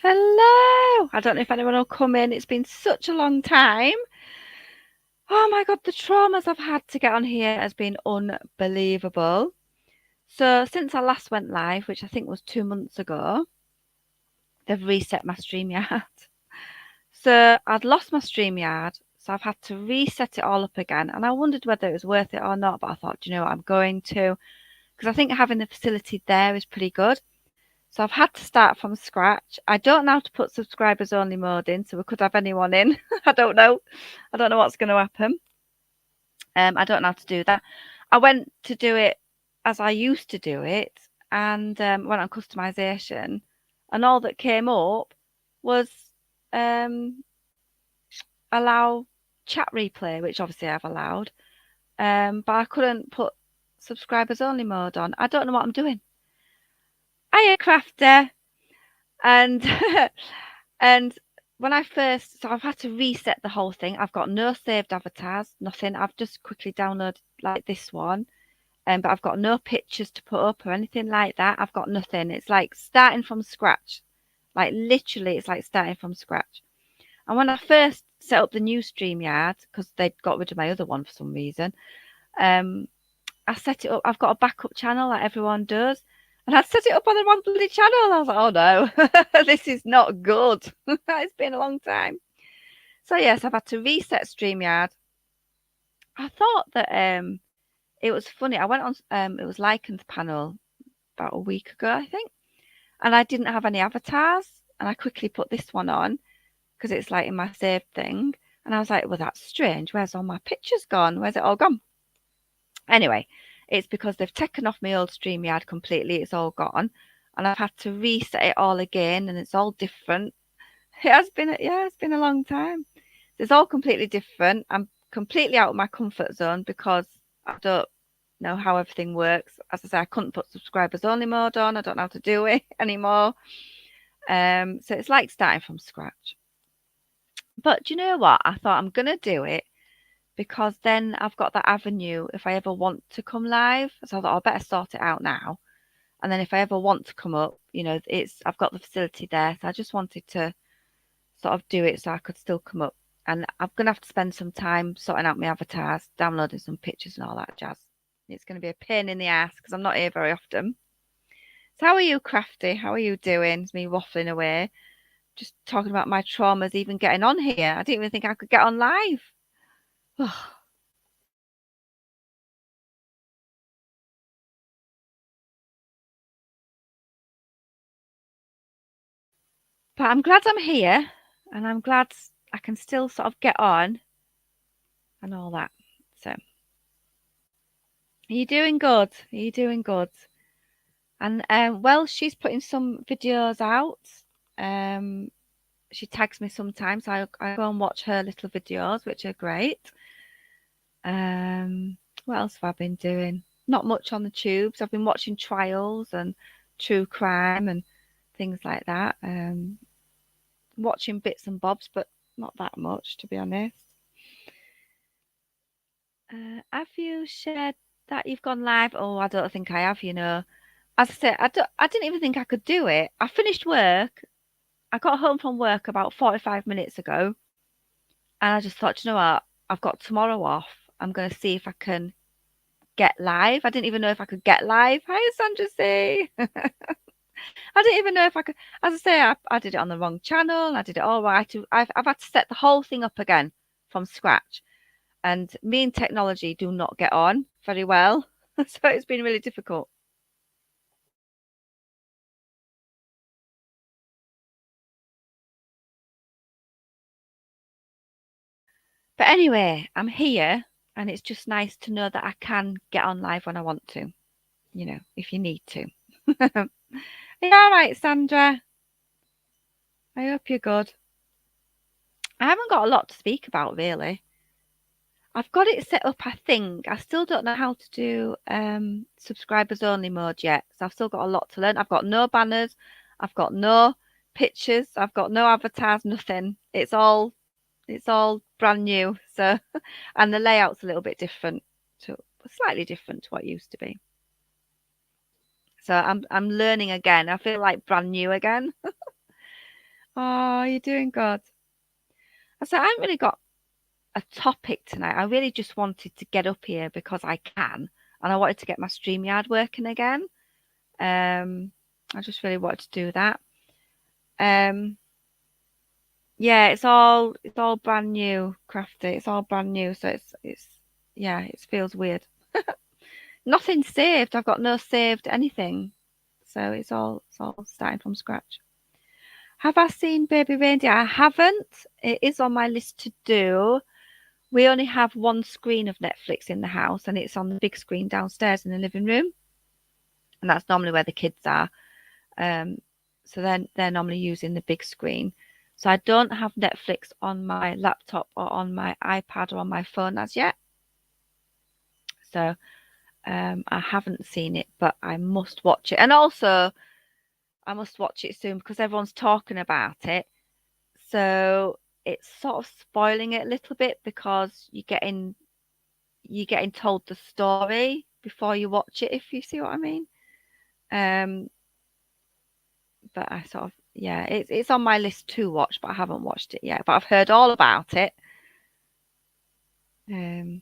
Hello. I don't know if anyone will come in. It's been such a long time. Oh my God, the traumas I've had to get on here has been unbelievable. So since I last went live, which I think was 2 months ago, they've reset my StreamYard. So I'd lost my StreamYard, so I've had to reset it all up again. And I wondered whether it was worth it or not, but I thought, you know what, I'm going to, because I think having the facility there is pretty good. So I've had to start from scratch. I don't know how to put subscribers only mode in, so we could have anyone in. I don't know. I don't know what's going to happen. I don't know how to do that. I went to do it as I used to do it and went on customization, and all that came up was um, allow chat replay, which obviously I've allowed, but I couldn't put subscribers only mode on. I don't know what I'm doing. Hiya, Crafter. And and when I first, so I've had to reset the whole thing. I've got no saved avatars, nothing. I've just quickly downloaded like this one, but I've got no pictures to put up or anything like that. I've got nothing. It's like starting from scratch. Like literally, it's like starting from scratch. And when I first set up the new StreamYard, because they'd got rid of my other one for some reason, um, I set it up. I've got a backup channel like everyone does. And I set it up on the wrong bloody channel. I was like, oh no, this is not good. It's been a long time. So yes, I've had to reset StreamYard. I thought that it was funny. I went on it was Lycan's panel about a week ago, I think. And I didn't have any avatars. And I quickly put this one on because it's like in my saved thing. And I was like, well, that's strange. Where's all my pictures gone? Where's it all gone? Anyway, it's because they've taken off my old StreamYard completely. It's all gone. And I've had to reset it all again and it's all different. It's been a long time. It's all completely different. I'm completely out of my comfort zone because I don't know how everything works. As I say, I couldn't put subscribers only mode on. I don't know how to do it anymore. So it's like starting from scratch. But do you know what? I thought I'm gonna do it because then I've got that avenue if I ever want to come live. So I thought I better sort it out now. And then if I ever want to come up, it's I've got the facility there. So I just wanted to sort of do it so I could still come up. And I'm gonna have to spend some time sorting out my avatars, downloading some pictures and all that jazz. It's gonna be a pain in the ass because I'm not here very often. So how are you, Crafty? How are you doing? It's me waffling away, just talking about my traumas, even getting on here. I didn't even think I could get on live. But I'm glad I'm here and I'm glad I can still sort of get on and all that. So, are you doing good? Are you doing good? And well, she's putting some videos out. Um, she tags me sometimes. I go and watch her little videos, which are great. What else have I been doing? Not much on the tubes. I've been watching trials and true crime and things like that. Watching bits and bobs, but not that much, to be honest. Have you shared that you've gone live? Oh, I don't think I have, As I said, I didn't even think I could do it. I finished work. I got home from work about 45 minutes ago, and I just thought, you know what? I've got tomorrow off. I'm going to see if I can get live. I didn't even know if I could get live. Hi, Sandra C. I didn't even know if I could. As I say, I did it on the wrong channel. I did it all right. I've had to set the whole thing up again from scratch. And me and technology do not get on very well. So it's been really difficult. But anyway, I'm here and it's just nice to know that I can get on live when I want to, if you need to. Are you all right, Sandra? I hope you're good. I haven't got a lot to speak about, really. I've got it set up, I think. I still don't know how to do subscribers only mode yet. So I've still got a lot to learn. I've got no banners, I've got no pictures, I've got no avatars, nothing. It's all brand new. So and the layout's a little bit different to slightly different to what it used to be. So I'm learning again. I feel like brand new again. Oh, you're doing good. I haven't really got a topic tonight. I really just wanted to get up here because I can, and I wanted to get my StreamYard working again. I just really wanted to do that. Um, yeah, it's all brand new, Crafty. It's all brand new, so it's yeah, it feels weird. Nothing saved. I've got no saved anything, so it's all starting from scratch. Have I seen Baby Reindeer? I haven't. It is on my list to do. We only have one screen of Netflix in the house, and it's on the big screen downstairs in the living room, and that's normally where the kids are. Um, so then they're normally using the big screen. So I don't have Netflix on my laptop or on my iPad or on my phone as yet. So I haven't seen it, but I must watch it. And also, I must watch it soon because everyone's talking about it. So it's sort of spoiling it a little bit because you're getting told the story before you watch it, if you see what I mean. Um, but I sort of yeah, it's on my list to watch, but I haven't watched it yet. But I've heard all about it. Um,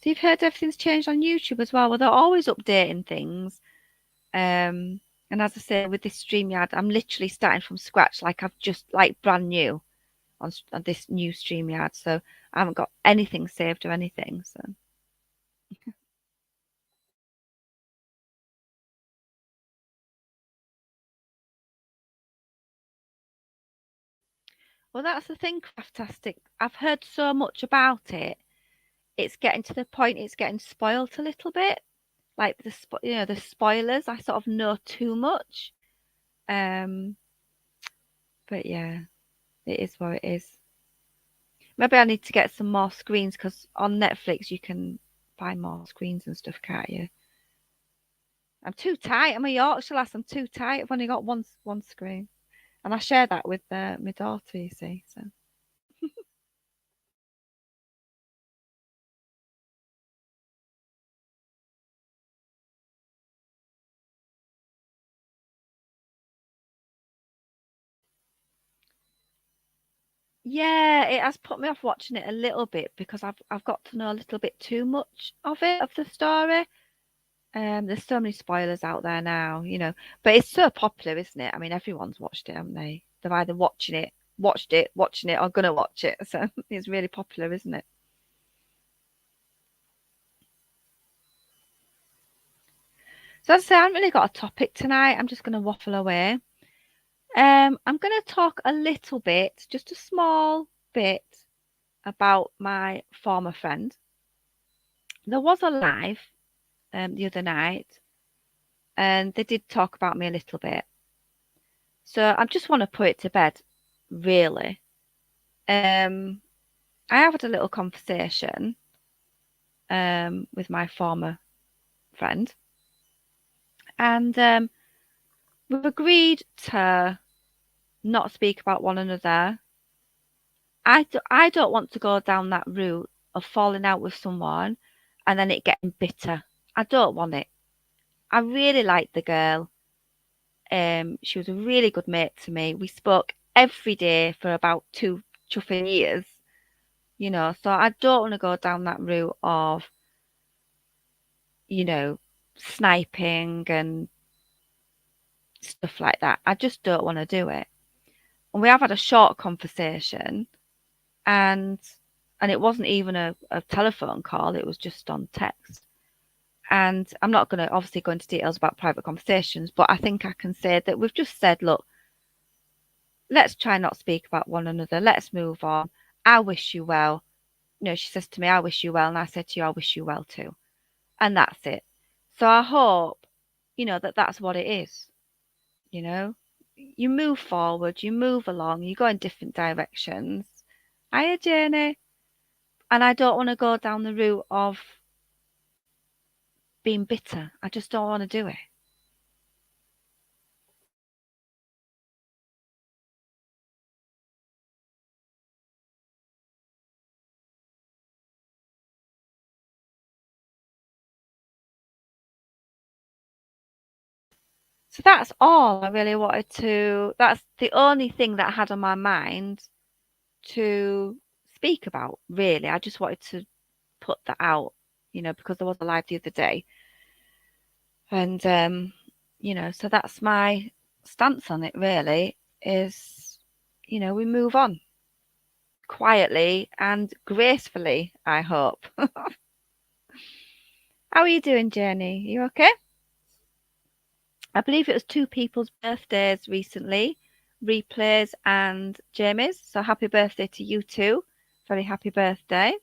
so you've heard everything's changed on YouTube as well. Well, they're always updating things. And as I say, with this StreamYard, I'm literally starting from scratch, like I've just like brand new on this new StreamYard. So I haven't got anything saved or anything. So well, that's the thing, Craftastic. I've heard so much about it. It's getting to the point it's getting spoilt a little bit. Like the spoilers. I sort of know too much. Um, but yeah, it is what it is. Maybe I need to get some more screens because on Netflix you can buy more screens and stuff, can't you? I'm too tight. I'm a Yorkshire lass. I'm too tight. I've only got one screen, and I share that with my daughter. You see, so yeah, it has put me off watching it a little bit because I've got to know a little bit too much of it of the story. There's so many spoilers out there now, but it's so popular, isn't it? I mean, everyone's watched it, haven't they? They're either watching it, or gonna watch it. So it's really popular, isn't it? So as I say, I haven't really got a topic tonight. I'm just gonna waffle away. I'm gonna talk a little bit, just a small bit, about my former friend. There was a live the other night, and they did talk about me a little bit. So I just want to put it to bed, really. Um, I have had a little conversation with my former friend, and we've agreed to not speak about one another. I don't want to go down that route of falling out with someone and then it getting bitter. I don't want it. I really liked the girl. She was a really good mate to me. We spoke every day for about 2 chuffing years, So I don't want to go down that route of, you know, sniping and stuff like that. I just don't want to do it. And we have had a short conversation, and it wasn't even a telephone call, it was just on text. And I'm not going to obviously go into details about private conversations, but I think I can say that we've just said, look, let's try not speak about one another. Let's move on. I wish you well. She says to me, I wish you well. And I said to you, I wish you well too. And that's it. So I hope, that that's what it is. You know, you move forward, you move along, you go in different directions. I a journey, and I don't want to go down the route of being bitter. I just don't want to do it. So that's all I really wanted to, that's the only thing that I had on my mind to speak about, really. I just wanted to put that out, because there was a live the other day. And, so that's my stance on it, really, is, we move on quietly and gracefully, I hope. How are you doing, Jenny? You okay? I believe it was two people's birthdays recently, Replay's and Jamie's. So happy birthday to you two. Very happy birthday.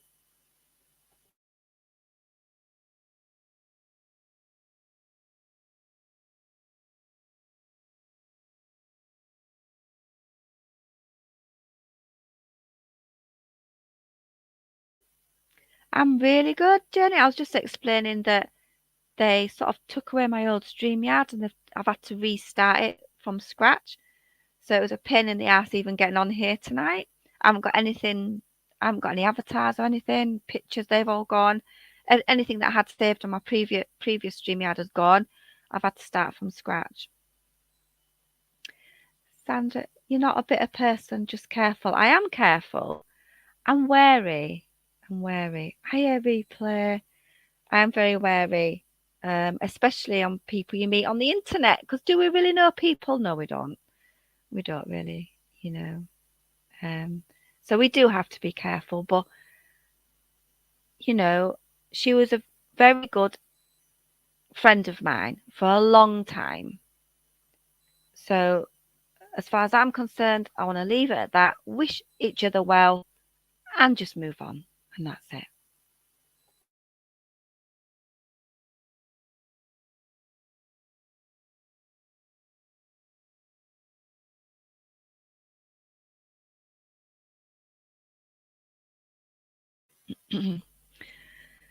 I'm really good, Jenny. I was just explaining that they sort of took away my old StreamYard and I've had to restart it from scratch. So it was a pain in the ass even getting on here tonight. I haven't got anything, I haven't got any avatars or anything, pictures, they've all gone. Anything that I had saved on my previous StreamYard has gone. I've had to start from scratch. Sandra, you're not a bitter person, just careful. I am careful. I'm wary. I'm wary. Hiya, Replay. I am very wary, especially on people you meet on the internet. Because do we really know people? No, we don't. We don't really, you know. So we do have to be careful. But, she was a very good friend of mine for a long time. So as far as I'm concerned, I want to leave it at that. Wish each other well and just move on. And that's it.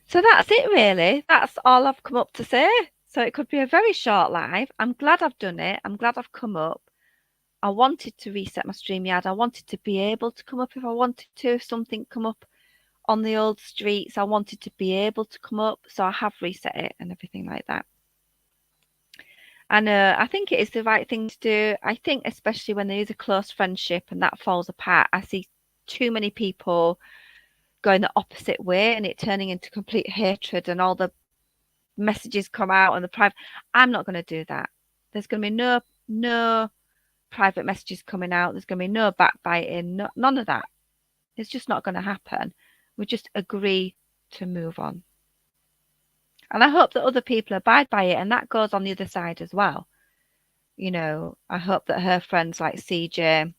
So that's it, really. That's all I've come up to say. So it could be a very short live. I'm glad I've done it. I'm glad I've come up. I wanted to reset my StreamYard. I wanted to be able to come up if I wanted to. If something come up on the old streets, I wanted to be able to come up. So I have reset it and everything like that. And I think it is the right thing to do. I think especially when there is a close friendship and that falls apart, I see too many people going the opposite way and it turning into complete hatred and all the messages come out and the private. I'm not going to do that. There's going to be no private messages coming out. There's going to be no backbiting. None of that. It's just not going to happen. We just agree to move on. And I hope that other people abide by it, and that goes on the other side as well. I hope that her friends like CJ,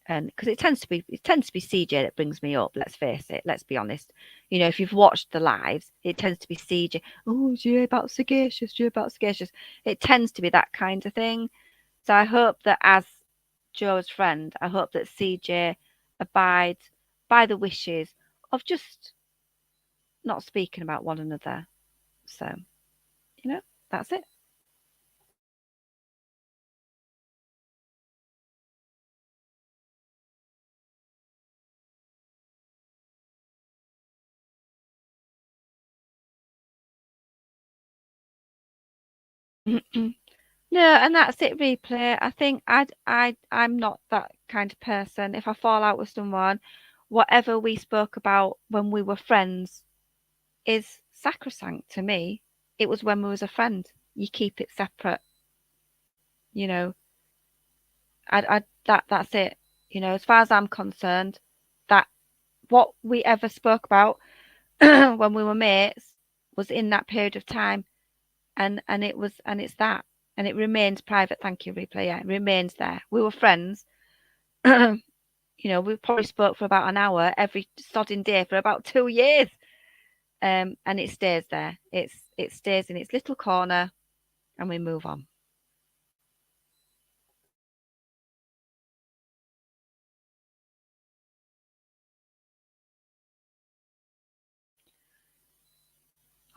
and because it tends to be CJ that brings me up. Let's face it. Let's be honest. If you've watched the lives, it tends to be CJ. Oh, Jay about sagacious. Jay about sagacious. It tends to be that kind of thing. So I hope that as Joe's friend, I hope that CJ abides by the wishes of just not speaking about one another. So, that's it. No, and that's it, Replay. I think I'm not that kind of person. If I fall out with someone, whatever we spoke about when we were friends is sacrosanct to me. It was when we was a friend. You keep it separate. You know, that's it. As far as I'm concerned, that what we ever spoke about when we were mates was in that period of time, and it's that, and it remains private. Thank you, Replay. Yeah, it remains there. We were friends. We probably spoke for about an hour every sodding day for about 2 years, and it stays there. It stays in its little corner, and we move on.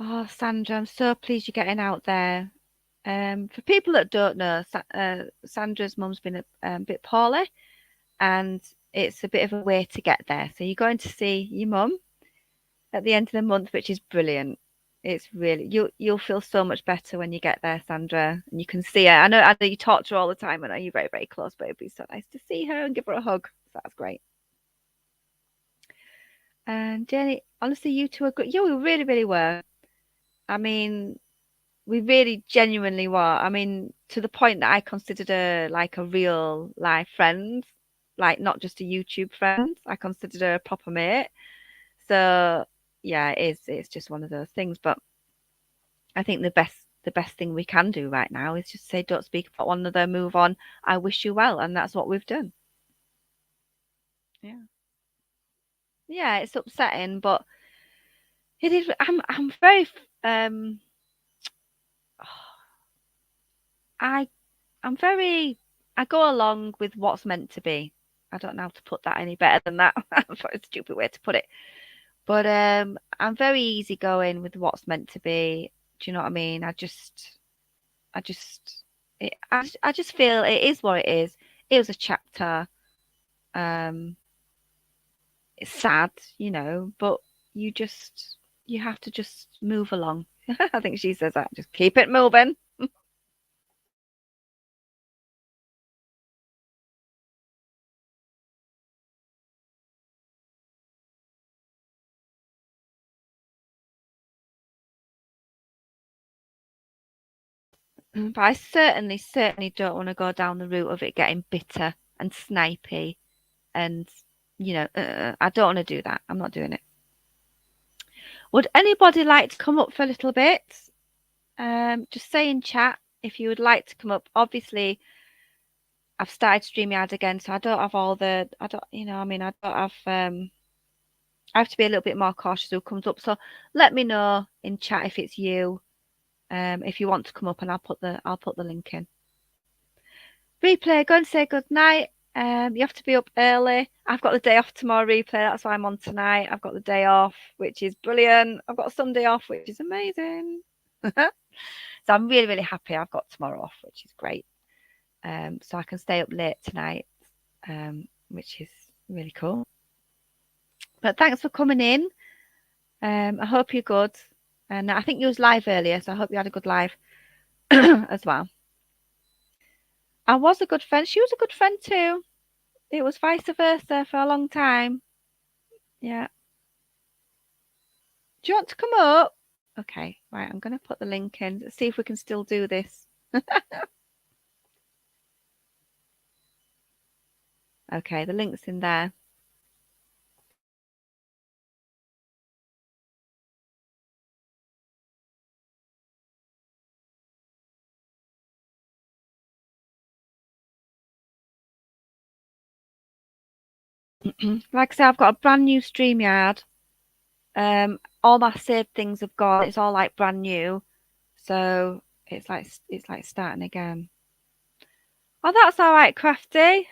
Oh, Sandra, I'm so pleased you're getting out there. For people that don't know, Sandra's mum's been a bit poorly, and it's a bit of a way to get there. So you're going to see your mum at the end of the month, which is brilliant. It's really you'll feel so much better when you get there, Sandra, and you can see her. I know you talk to her all the time. I know you're very, very close, but it'd be so nice to see her and give her a hug. So that's great. And Jenny, honestly, you two are good. Yeah, we really, really were. I mean, we really genuinely were. I mean, to the point that I considered her like a real life friend, like not just a YouTube friend. I considered her a proper mate. So yeah, it's just one of those things. But I think the best thing we can do right now is just say, don't speak about one another, move on. I wish you well, and that's what we've done. Yeah. Yeah, it's upsetting, but it is. I'm very I I'm very I go along with what's meant to be. I don't know how to put that any better than that. That's a stupid way to put it. But I'm very easygoing with what's meant to be. Do you know what I mean? I just I just feel it is what it is. It was a chapter. Um, it's sad, but you have to just move along. I think she says that. Just keep it moving. But I certainly don't want to go down the route of it getting bitter and snipey and I don't want to do that. I'm not doing it. Would anybody like to come up for a little bit? Just say in chat if you would like to come up. Obviously, I've started StreamYard again, so I don't have all the I don't I mean I don't have I have to be a little bit more cautious who comes up. So let me know in chat if it's you. If you want to come up and I'll put the link in. Replay, go and say good night. You have to be up early. I've got the day off tomorrow, replay. That's why I'm on tonight. I've got the day off, which is brilliant. I've got Sunday off, which is amazing. So I'm really, really happy I've got tomorrow off, which is great. So I can stay up late tonight, which is really cool. But thanks for coming in. I hope you're good. And I think you was live earlier, so I hope you had a good live as well. I was a good friend. She was a good friend too. It was vice versa for a long time. Yeah. Do you want to come up? Okay, right. I'm going to put the link in. Let's see if we can still do this. Okay, the link's in there. Like I said, I've got a brand new StreamYard. All my saved things have gone. It's all like brand new. So it's like starting again. Oh, that's all right, Crafty.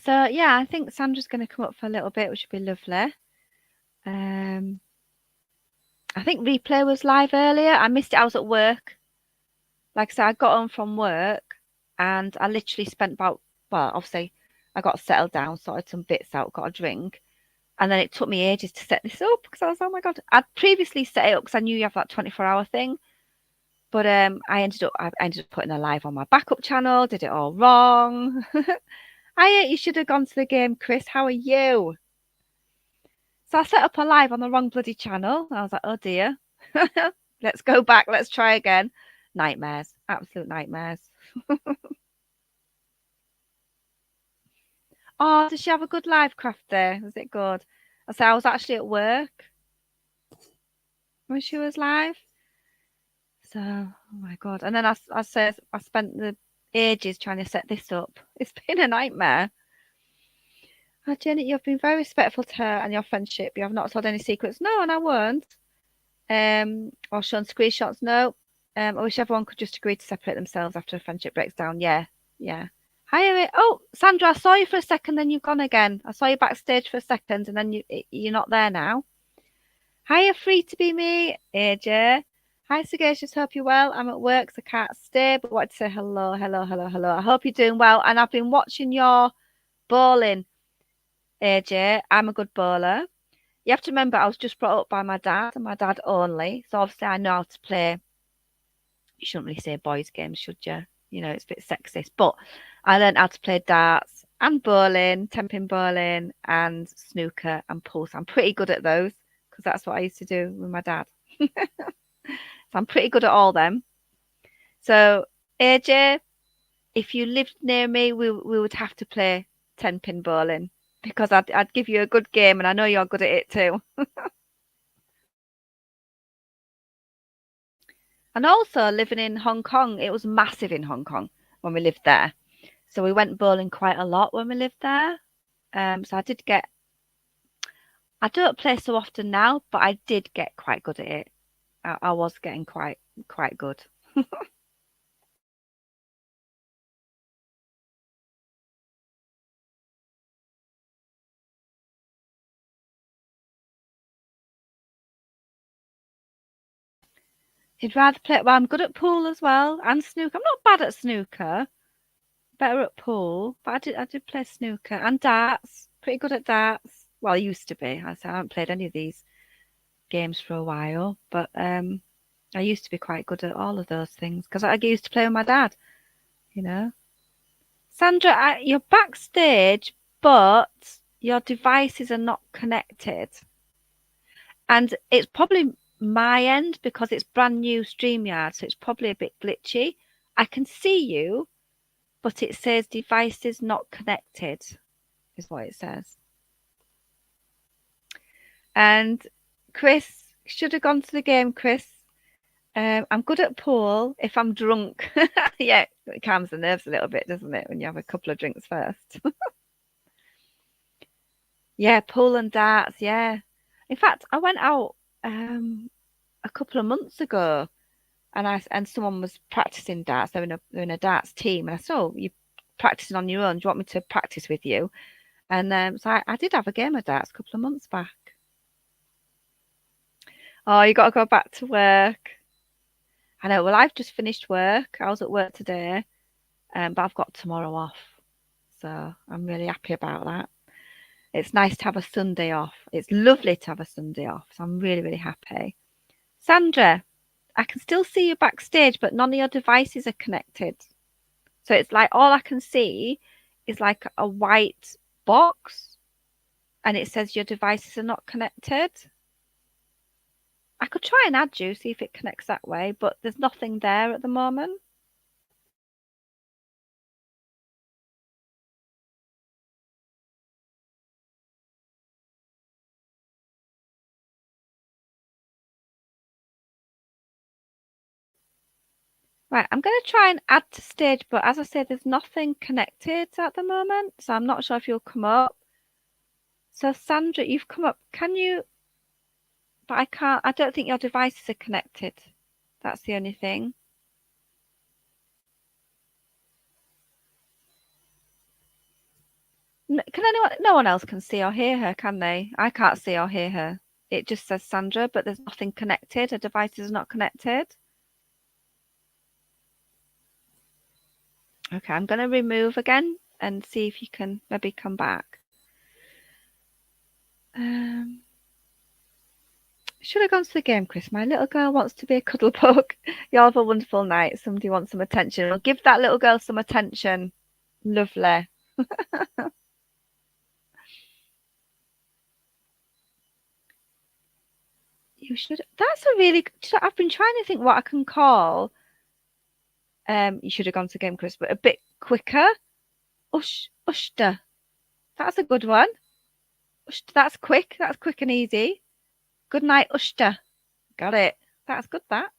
So yeah, I think Sandra's going to come up for a little bit, which would be lovely. I think replay was live earlier. I missed it. I was at work. Like I said, I got home from work and I literally spent obviously I got settled down, sorted some bits out, got a drink. And then it took me ages to set this up because I was, oh my God. I'd previously set it up because I knew you have that 24-hour thing. But I ended up putting a live on my backup channel, did it all wrong. You should have gone to the game, Chris. How are you? So I set up a live on the wrong bloody channel. I was like, oh dear. Let's go back. Let's try again. Nightmares. Absolute nightmares. Oh, did she have a good live craft there? Was it good? I said I was actually at work when she was live. So, oh my God. And then I said I spent the ages trying to set this up. It's been a nightmare. Oh, Jenny, you've been very respectful to her and your friendship. You have not told any secrets. No, and I won't. Or shown screenshots. No. I wish everyone could just agree to separate themselves after a friendship breaks down. Yeah, yeah. Hi, oh, Sandra, I saw you for a second, then you've gone again. I saw you backstage for a second, and then you're not there now. Hiya, free to be me, AJ. Hi, Sagacious. Hope you're well. I'm at work, so I can't stay, but wanted to say hello, hello, hello, hello. I hope you're doing well. And I've been watching your bowling. AJ, I'm a good bowler. You have to remember, I was just brought up by my dad and my dad only. So obviously, I know how to play. You shouldn't really say boys' games, should you? You know, it's a bit sexist. But I learned how to play darts and bowling, 10-pin bowling, and snooker and pool. So I'm pretty good at those because that's what I used to do with my dad. So I'm pretty good at all them. So AJ, if you lived near me, we would have to play 10-pin bowling because I'd give you a good game, and I know you're good at it too. And also living in Hong Kong, it was massive in Hong Kong when we lived there. So we went bowling quite a lot when we lived there. So I don't play so often now, but I did get quite good at it. I was getting quite good. You'd rather play, well, I'm good at pool as well and snooker. I'm not bad at snooker, better at pool, but I did play snooker and darts. Pretty good at darts. Well, I used to be. I haven't played any of these games for a while, but I used to be quite good at all of those things because I used to play with my dad, you know. Sandra, you're backstage, but your devices are not connected. And it's probably my end because it's brand new StreamYard, so it's probably a bit glitchy. I can see you, but it says devices not connected, is what it says. And Chris should have gone to the game, Chris. I'm good at pool if I'm drunk. Yeah, it calms the nerves a little bit, doesn't it, when you have a couple of drinks first? Yeah, pool and darts. Yeah. In fact, I went out a couple of months ago, and someone was practicing darts. They're in a darts team, and I said, "Oh, you practicing on your own? Do you want me to practice with you?" And so I did have a game of darts a couple of months back. Oh, you got to go back to work. I know. Well, I've just finished work. I was at work today, but I've got tomorrow off, so I'm really happy about that. It's nice to have a Sunday off. It's lovely to have a Sunday off. So I'm really, really happy. Sandra, I can still see you backstage, but none of your devices are connected. So it's like all I can see is like a white box and it says your devices are not connected. I could try and add you, see if it connects that way, but there's nothing there at the moment. Right, I'm going to try and add to stage, but as I said, there's nothing connected at the moment, so I'm not sure if you'll come up. So Sandra, you've come up. Can you? But I can't. I don't think your devices are connected. That's the only thing. Can anyone? No one else can see or hear her, can they? I can't see or hear her. It just says Sandra, but there's nothing connected. Her device is not connected. Okay, I'm going to remove again and see if you can maybe come back. Um, should have gone to the game, Chris. My little girl wants to be a cuddle bug. You have a wonderful night. Somebody wants some attention. Well, give that little girl some attention. Lovely. You should. That's a really. I've been trying to think what I can call. You should have gone to the game, Chris, but a bit quicker. Ushta. That's a good one. Ushta. That's quick. That's quick and easy. Good night, Ushta. Got it. That's good. That.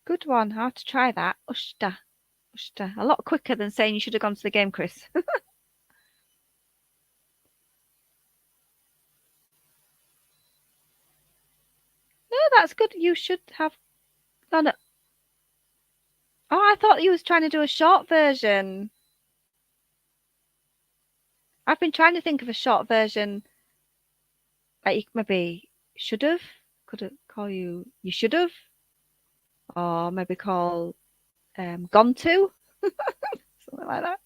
Good one. I'll have to try that. Ushta. Ushta. A lot quicker than saying you should have gone to the game, Chris. No, that's good. You should have done it. Oh, I thought you was trying to do a short version. I've been trying to think of a short version Like maybe should have, could call you should have, or maybe call gone to, something like that.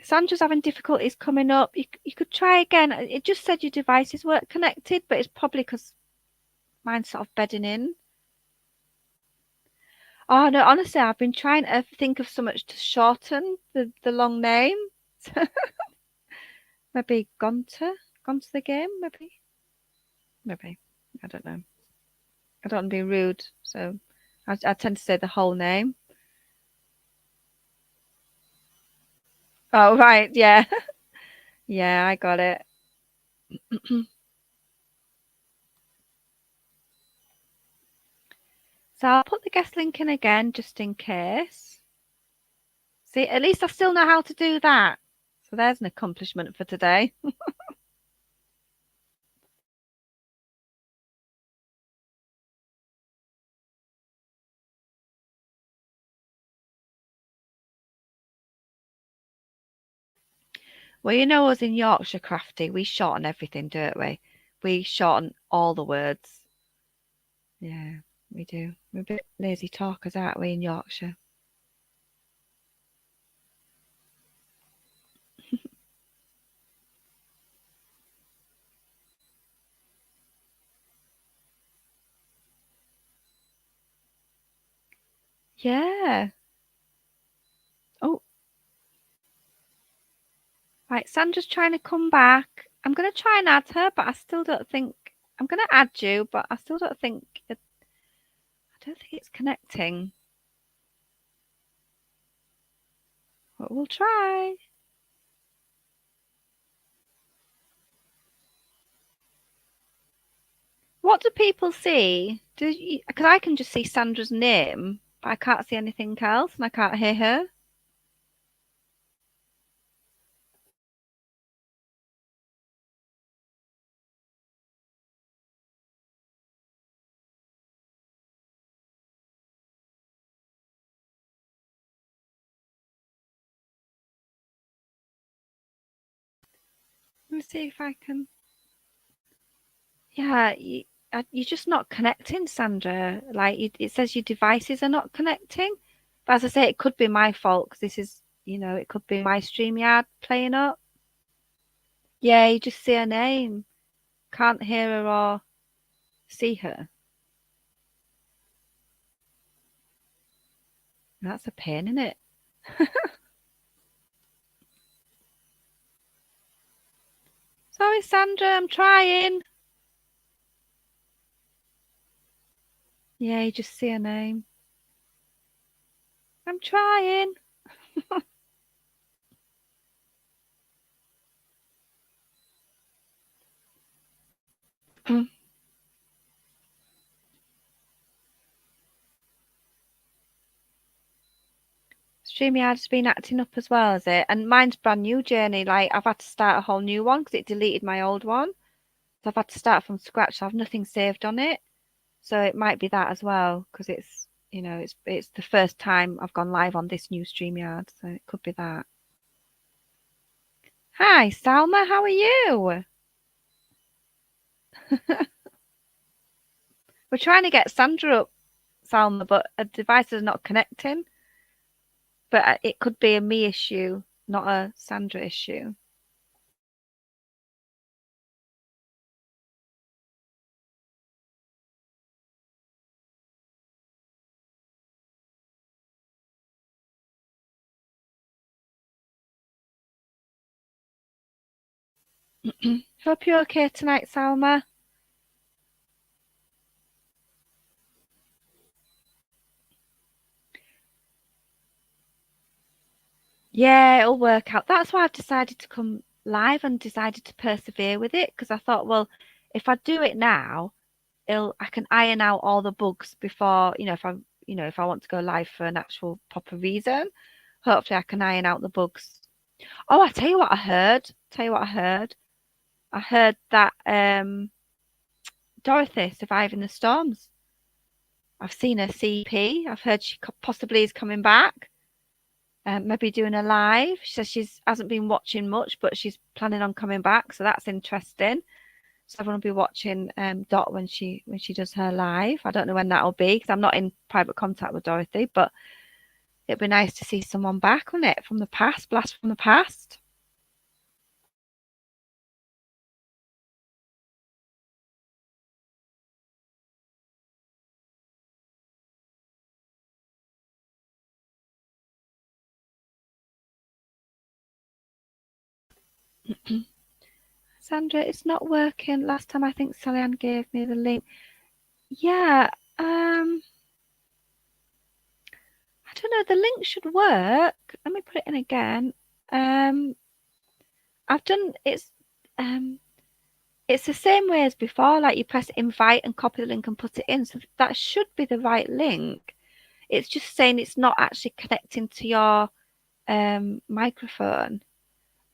Sandra's having difficulties coming up. You could try again. It just said your devices weren't connected, but it's probably because mine's sort of bedding in. Oh no, honestly, I've been trying to think of so much to shorten the long name. Maybe gone to the game, maybe. I don't know. I don't want to be rude, so I tend to say the whole name. Oh right, yeah, yeah, I got it. So I'll put the guest link in again just in case. See, at least I still know how to do that. So there's an accomplishment for today. Well, you know us in Yorkshire Crafty, we shorten everything, don't we? We shorten all the words. Yeah, we do. We're a bit lazy talkers, aren't we, in Yorkshire? Yeah. Oh, right. Sandra's trying to come back. I'm going to try and add her, but I still don't think I'm going to add you, but I still don't think I don't think it's connecting. But we'll try. What do people see? Because I can just see Sandra's name, but I can't see anything else, and I can't hear her. Let me see if I can. Yeah, you're just not connecting, Sandra. Like it says your devices are not connecting. But as I say, it could be my fault because this is, it could be my StreamYard playing up. Yeah, you just see her name, can't hear her or see her. That's a pain, isn't it? Sorry, Sandra, I'm trying. Yeah, you just see her name. I'm trying. StreamYard's been acting up as well, is it? And mine's brand new journey. Like I've had to start a whole new one because it deleted my old one. So I've had to start from scratch. So I've nothing saved on it. So it might be that as well because it's the first time I've gone live on this new StreamYard. So it could be that. Hi, Salma. How are you? We're trying to get Sandra up, Salma, but a device is not connecting. But it could be a me issue, not a Sandra issue. Hope you're okay tonight, Salma. Yeah, it'll work out. That's why I've decided to come live and decided to persevere with it because I thought, well, if I do it now, I can iron out all the bugs before, if I want to go live for an actual proper reason. Hopefully I can iron out the bugs. Oh, I tell you what I heard. Tell you what I heard. I heard that Dorothy surviving the storms. I've seen her CP. I've heard she possibly is coming back. Maybe doing a live. She says she hasn't been watching much, but she's planning on coming back, so that's interesting. So everyone will be watching Dot when she does her live. I don't know when that'll be because I'm not in private contact with Dorothy, but it'd be nice to see someone back on it from the past, blast from the past. Sandra, it's not working. Last time I think Sally-Ann gave me the link. Yeah, I don't know. The link should work. Let me put it in again. I've done it's the same way as before. Like you press invite and copy the link and put it in. So that should be the right link. It's just saying it's not actually connecting to your microphone.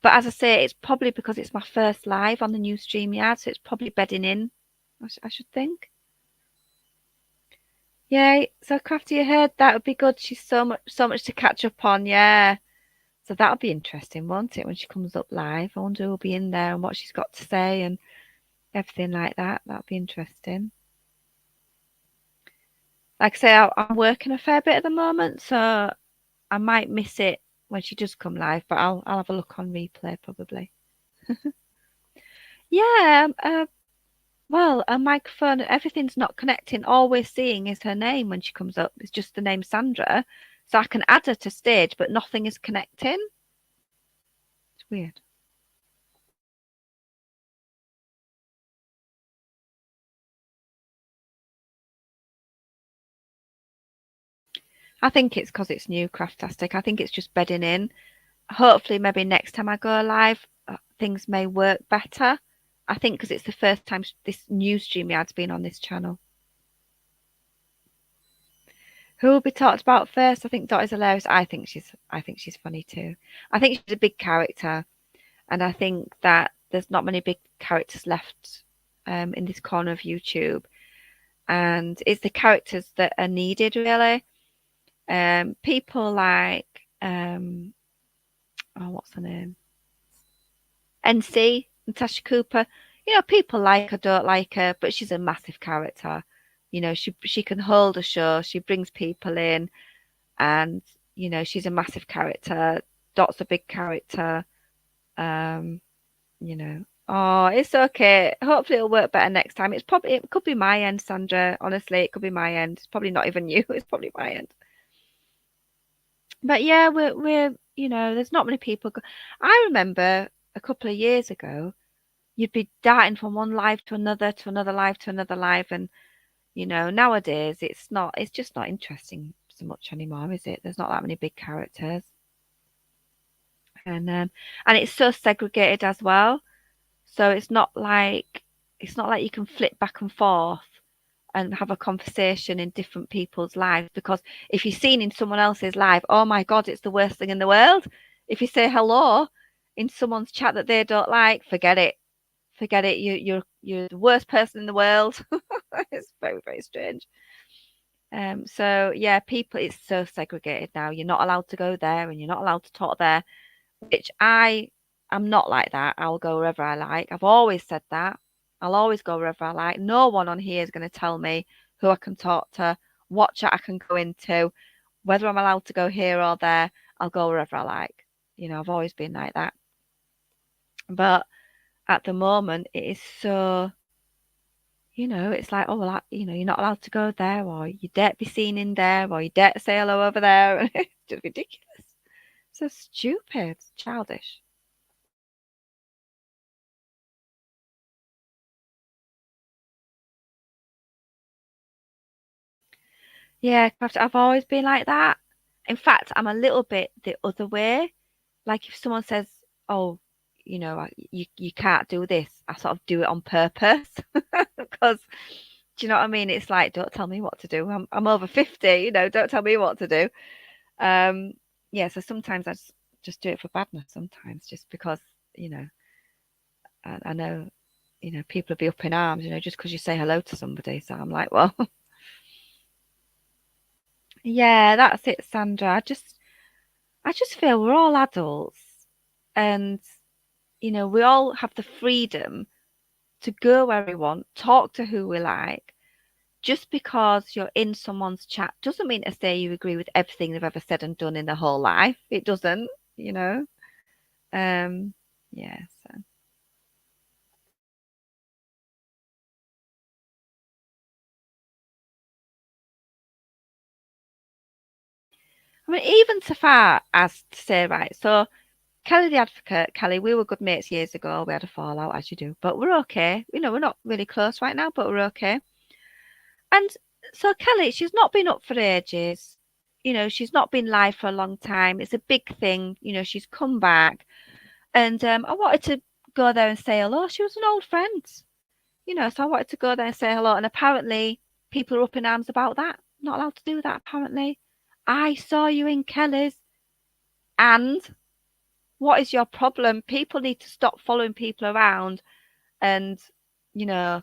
But as I say, it's probably because it's my first live on the new StreamYard, so it's probably bedding in, I should think. Yeah, so Crafty, you heard that would be good. She's so much to catch up on, yeah. So that'll be interesting, won't it, when she comes up live? I wonder who'll be in there and what she's got to say and everything like that. That'll be interesting. Like I say, I'm working a fair bit at the moment, so I might miss it when she does come live, but I'll have a look on replay probably. Yeah, well, a microphone, everything's not connecting. All we're seeing is her name when she comes up. It's just the name Sandra. So I can add her to stage, but nothing is connecting. It's weird. I think it's because it's new, Craftastic. I think it's just bedding in. Hopefully, maybe next time I go live, things may work better. I think because it's the first time this new StreamYard's been on this channel. Who will be talked about first? I think Dot is hilarious. I think she's funny too. I think she's a big character, and I think that there's not many big characters left in this corner of YouTube, and it's the characters that are needed really. People like what's her name? NC, Natasha Cooper. You know, people like her, don't like her, but she's a massive character. You know, she can hold a show. She brings people in, and you know, she's a massive character. Dot's a big character. You know, oh, it's okay. Hopefully, it'll work better next time. It could be my end, Sandra. Honestly, it could be my end. It's probably not even you. It's probably my end. But yeah, we're you know, there's not many people. I remember a couple of years ago, you'd be darting from one live to another live to another live, and you know, nowadays it's just not interesting so much anymore, is it? There's not that many big characters, and it's so segregated as well. So it's not like you can flip back and forth and have a conversation in different people's lives, because if you're seen in someone else's live, oh my God, it's the worst thing in the world. If you say hello in someone's chat that they don't like, forget it. Forget it. You're the worst person in the world. It's very, very strange. So yeah, people, it's so segregated now. You're not allowed to go there and you're not allowed to talk there, which I'm not like that. I'll go wherever I like. I've always said that. I'll always go wherever I like. No one on here is going to tell me who I can talk to, what chat I can go into, whether I'm allowed to go here or there. I'll go wherever I like. You know, I've always been like that. But at the moment, it is so, you know, it's like, oh, well, you know, you're not allowed to go there, or you dare be seen in there, or you dare to say hello over there. It's just ridiculous. So stupid, childish. Yeah, I've always been like that. In fact, I'm a little bit the other way. Like if someone says, "Oh, you know, you can't do this," I sort of do it on purpose because, do you know what I mean? It's like, don't tell me what to do. I'm over 50, you know, don't tell me what to do. Um, yeah, so sometimes I just do it for badness. Sometimes just because, you know, I know people will be up in arms, just because you say hello to somebody. So I'm like, well, yeah, that's it, Sandra. I just feel we're all adults, and we all have the freedom to go where we want, talk to who we like. Just because you're in someone's chat doesn't mean to say you agree with everything they've ever said and done in their whole life. It doesn't, you know. Um, yeah. So. I mean, even so far as to say, right, so Kelly the Advocate, Kelly, we were good mates years ago. We had a fallout, as you do, but we're okay. We're not really close right now, but we're okay. And so Kelly, she's not been up for ages. She's not been live for a long time. It's a big thing. She's come back. And I wanted to go there and say hello. She was an old friend, so I wanted to go there and say hello. And apparently, people are up in arms about that. Not allowed to do that, apparently. I saw you in Kelly's. And what is your problem? People need to stop following people around and, you know,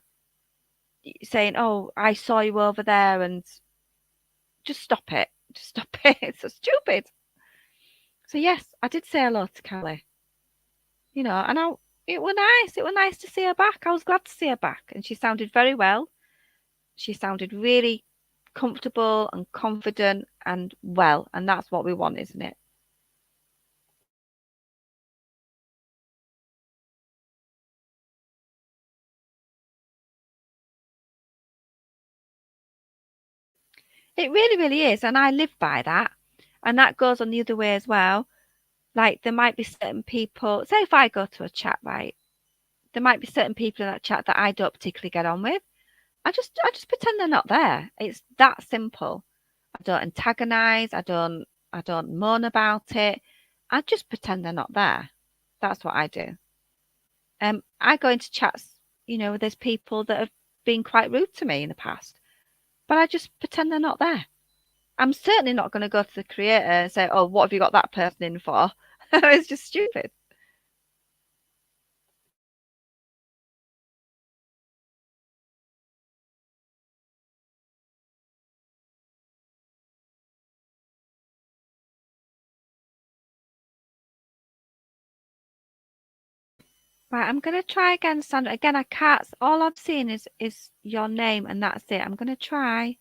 saying, oh, I saw you over there. And just stop it. Just stop it. It's so stupid. So, yes, I did say hello to Kelly, and it was nice. It was nice to see her back. I was glad to see her back. And she sounded very well. She sounded really comfortable and confident and well. And that's what we want, isn't it? It really, really is. And I live by that. And that goes on the other way as well. Like there might be certain people, say if I go to a chat, right? There might be certain people in that chat that I don't particularly get on with. I just pretend they're not there. It's that simple. I don't antagonize, I don't moan about it. I just pretend they're not there. That's what I do. I go into chats, there's people that have been quite rude to me in the past, but I just pretend they're not there. I'm certainly not going to go to the creator and say, "Oh, what have you got that person in for?" It's just stupid. Right, I'm gonna try again, Sandra. Again, I can't. All I'm seeing is your name, and that's it. I'm gonna try.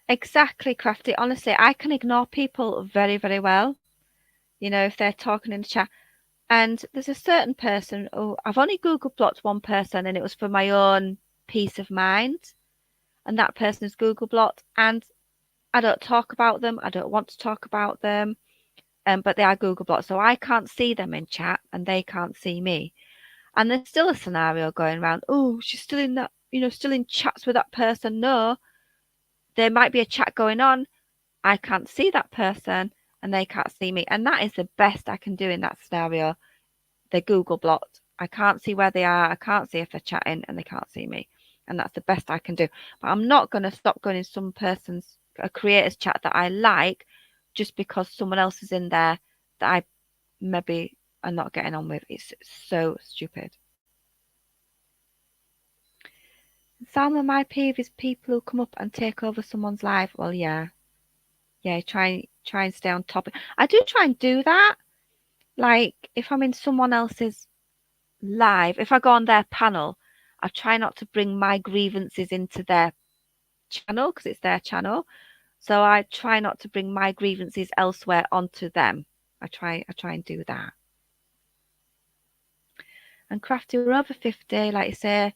Exactly, Crafty. Honestly, I can ignore people very, very well. If they're talking in the chat. And there's a certain person. Oh, I've only Google blocked one person, and it was for my own peace of mind. And that person is Google blocked, and I don't talk about them. I don't want to talk about them. But they are Google blocked, so I can't see them in chat, and they can't see me. And there's still a scenario going around. Oh, she's still in that, still in chats with that person. No, there might be a chat going on. I can't see that person and they can't see me. And that is the best I can do in that scenario. They're Google blocked. I can't see where they are. I can't see if they're chatting and they can't see me. And that's the best I can do. But I'm not going to stop going in a creator's chat that I like just because someone else is in there that I maybe are not getting on with. It's so stupid. Some of my peeve is people who come up and take over someone's life. Well, yeah, yeah. Try and stay on top. I do try and do that. Like if I'm in someone else's live, if I go on their panel, I try not to bring my grievances into their channel because it's their channel. So I try not to bring my grievances elsewhere onto them. I try and do that. And Crafty, we're over 50, like you say,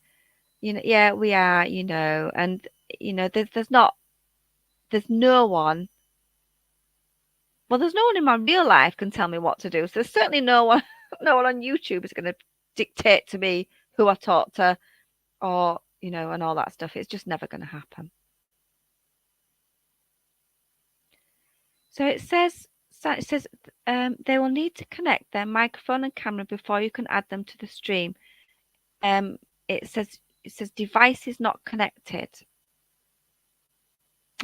yeah, we are, and there's no one. Well, there's no one in my real life can tell me what to do. So there's certainly no one, no one on YouTube is going to dictate to me who I talk to, or and all that stuff. It's just never going to happen. So they will need to connect their microphone and camera before you can add them to the stream. Um, it says device is not connected.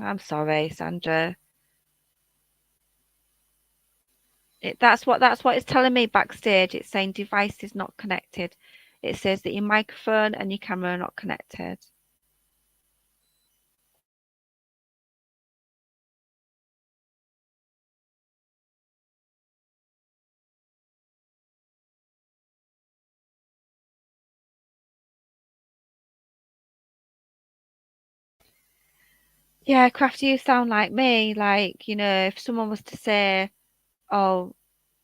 I'm sorry, Sandra. That's what it's telling me backstage. It's saying device is not connected. It says that your microphone and your camera are not connected. Yeah, Crafty, you sound like me. Like, if someone was to say, oh,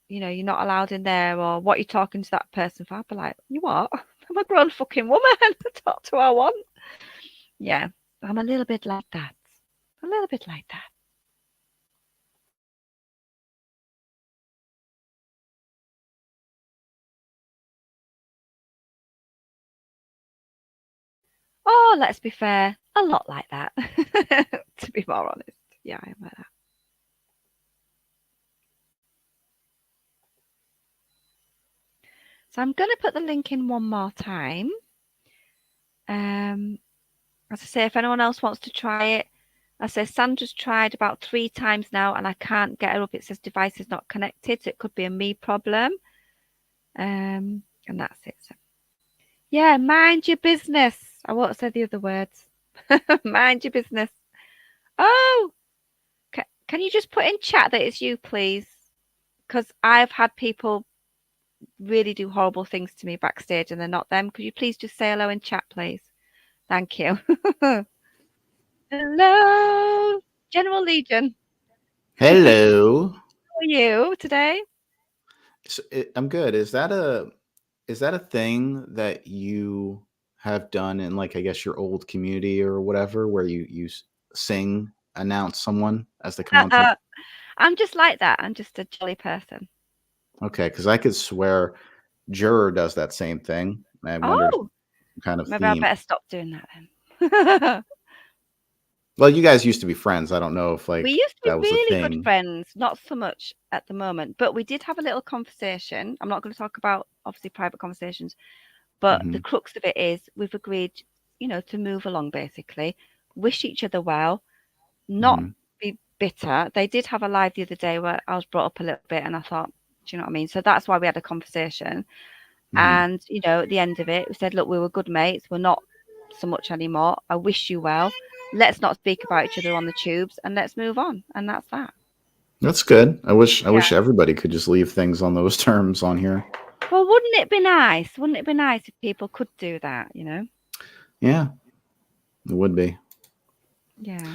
you're not allowed in there, or what you're talking to that person for, I'd be like, you what? I'm a grown fucking woman. I talk to who I want. Yeah, I'm a little bit like that. A little bit like that. Oh, let's be fair, a lot like that. To be more honest. Yeah, I am like that. So I'm going to put the link in one more time. As I say, if anyone else wants to try it, I say Sandra's tried about 3 times now and I can't get her up. It says device is not connected, so it could be a me problem. And that's it. So, yeah, mind your business. I won't say the other words. Mind your business. Oh, can you just put in chat that it's you, please? Because I've had people really do horrible things to me backstage and they're not them. Could you please just say hello in chat, please? Thank you. Hello, General Legion. Hello. How are you today? I'm good. Is that a thing that you have done in, like, I guess your old community or whatever, where you sing, announce someone as they come on stage? I'm just like that. I'm just a jolly person. Okay, because I could swear Juror does that same thing. I wondered Oh, what kind of maybe I theme. better stop doing that then. Well, you guys used to be friends. I don't know if We like used to be that was a really good thing. friends, not so much at the moment, but we did have a little conversation. I'm not going to talk about obviously private conversations, but the Hmm. crux of it is we've agreed, to move along basically, wish each other well, not Hmm. be bitter. They did have a live the other day where I was brought up a little bit and I thought, do you know what I mean? So that's why we had a conversation. Hmm. And, at the end of it, we said, look, we were good mates. We're not so much anymore. I wish you well. Let's not speak about each other on the tubes and let's move on. And that's that. That's good. I wish Yeah. everybody could just leave things on those terms on here. Well, wouldn't it be nice? Wouldn't it be nice if people could do that, Yeah, it would be. Yeah.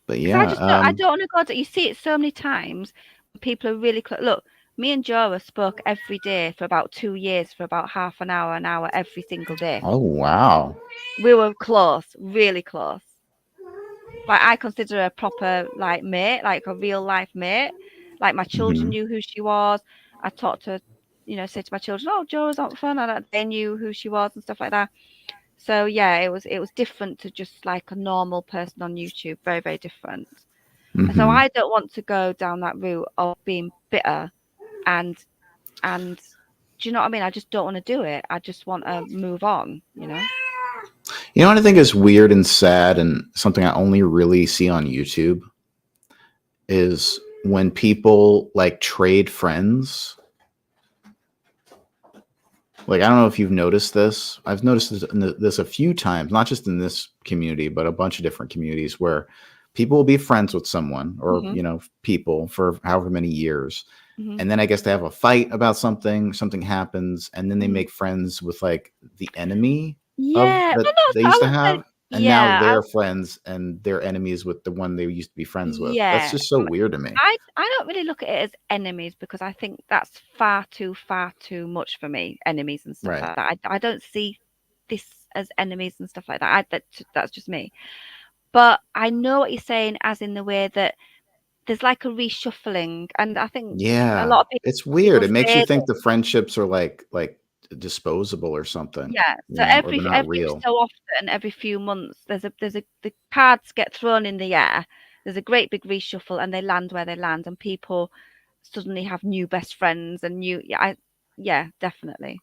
But Because I yeah, just don't, I don't want to go to, you see it so many times. People are really close. Look, me and Joe spoke every day for about 2 years for about half an hour every single day. oh wow. We were close, really close. Like I consider her a proper like mate, like a real life mate. Like my children Hmm. knew who she was. I talked to, say to my children, "Oh, Joe's on fun," and they knew who she was and stuff like that. So yeah, it was different to just like a normal person on YouTube. Very very different. And so Hmm. I don't want to go down that route of being bitter and and do you know what I mean? I just don't want to do it. I just want to move on. You know what I think is weird and sad, and something I only really see on YouTube is when people like trade friends. Like, I don't know if you've noticed this. I've noticed this a few times, not just in this community, but a bunch of different communities where people will be friends with someone, or Mhm. people for however many years, Mhm. and then I guess they have a fight about something happens, and then they Mhm. make friends with like the enemy of Yeah, that well, no, they so I used to would say, have, and now yeah, they're friends and they're enemies with the one they used to be friends with. That's yeah. just so weird to me. I don't really look at it as enemies because I think that's far too much for me. Enemies and stuff Right. like that. I don't see this as enemies and stuff like that. That's just me. But I know what you're saying, as in the way that there's like a reshuffling, and I think a Yeah, lot of it's people weird. It makes you say think the friendships are like disposable or something, yeah. So or every they're not every real. so often, every few months, the cards get thrown in the air. There's a great big reshuffle, and they land where they land, and people suddenly have new best friends and new yeah, definitely.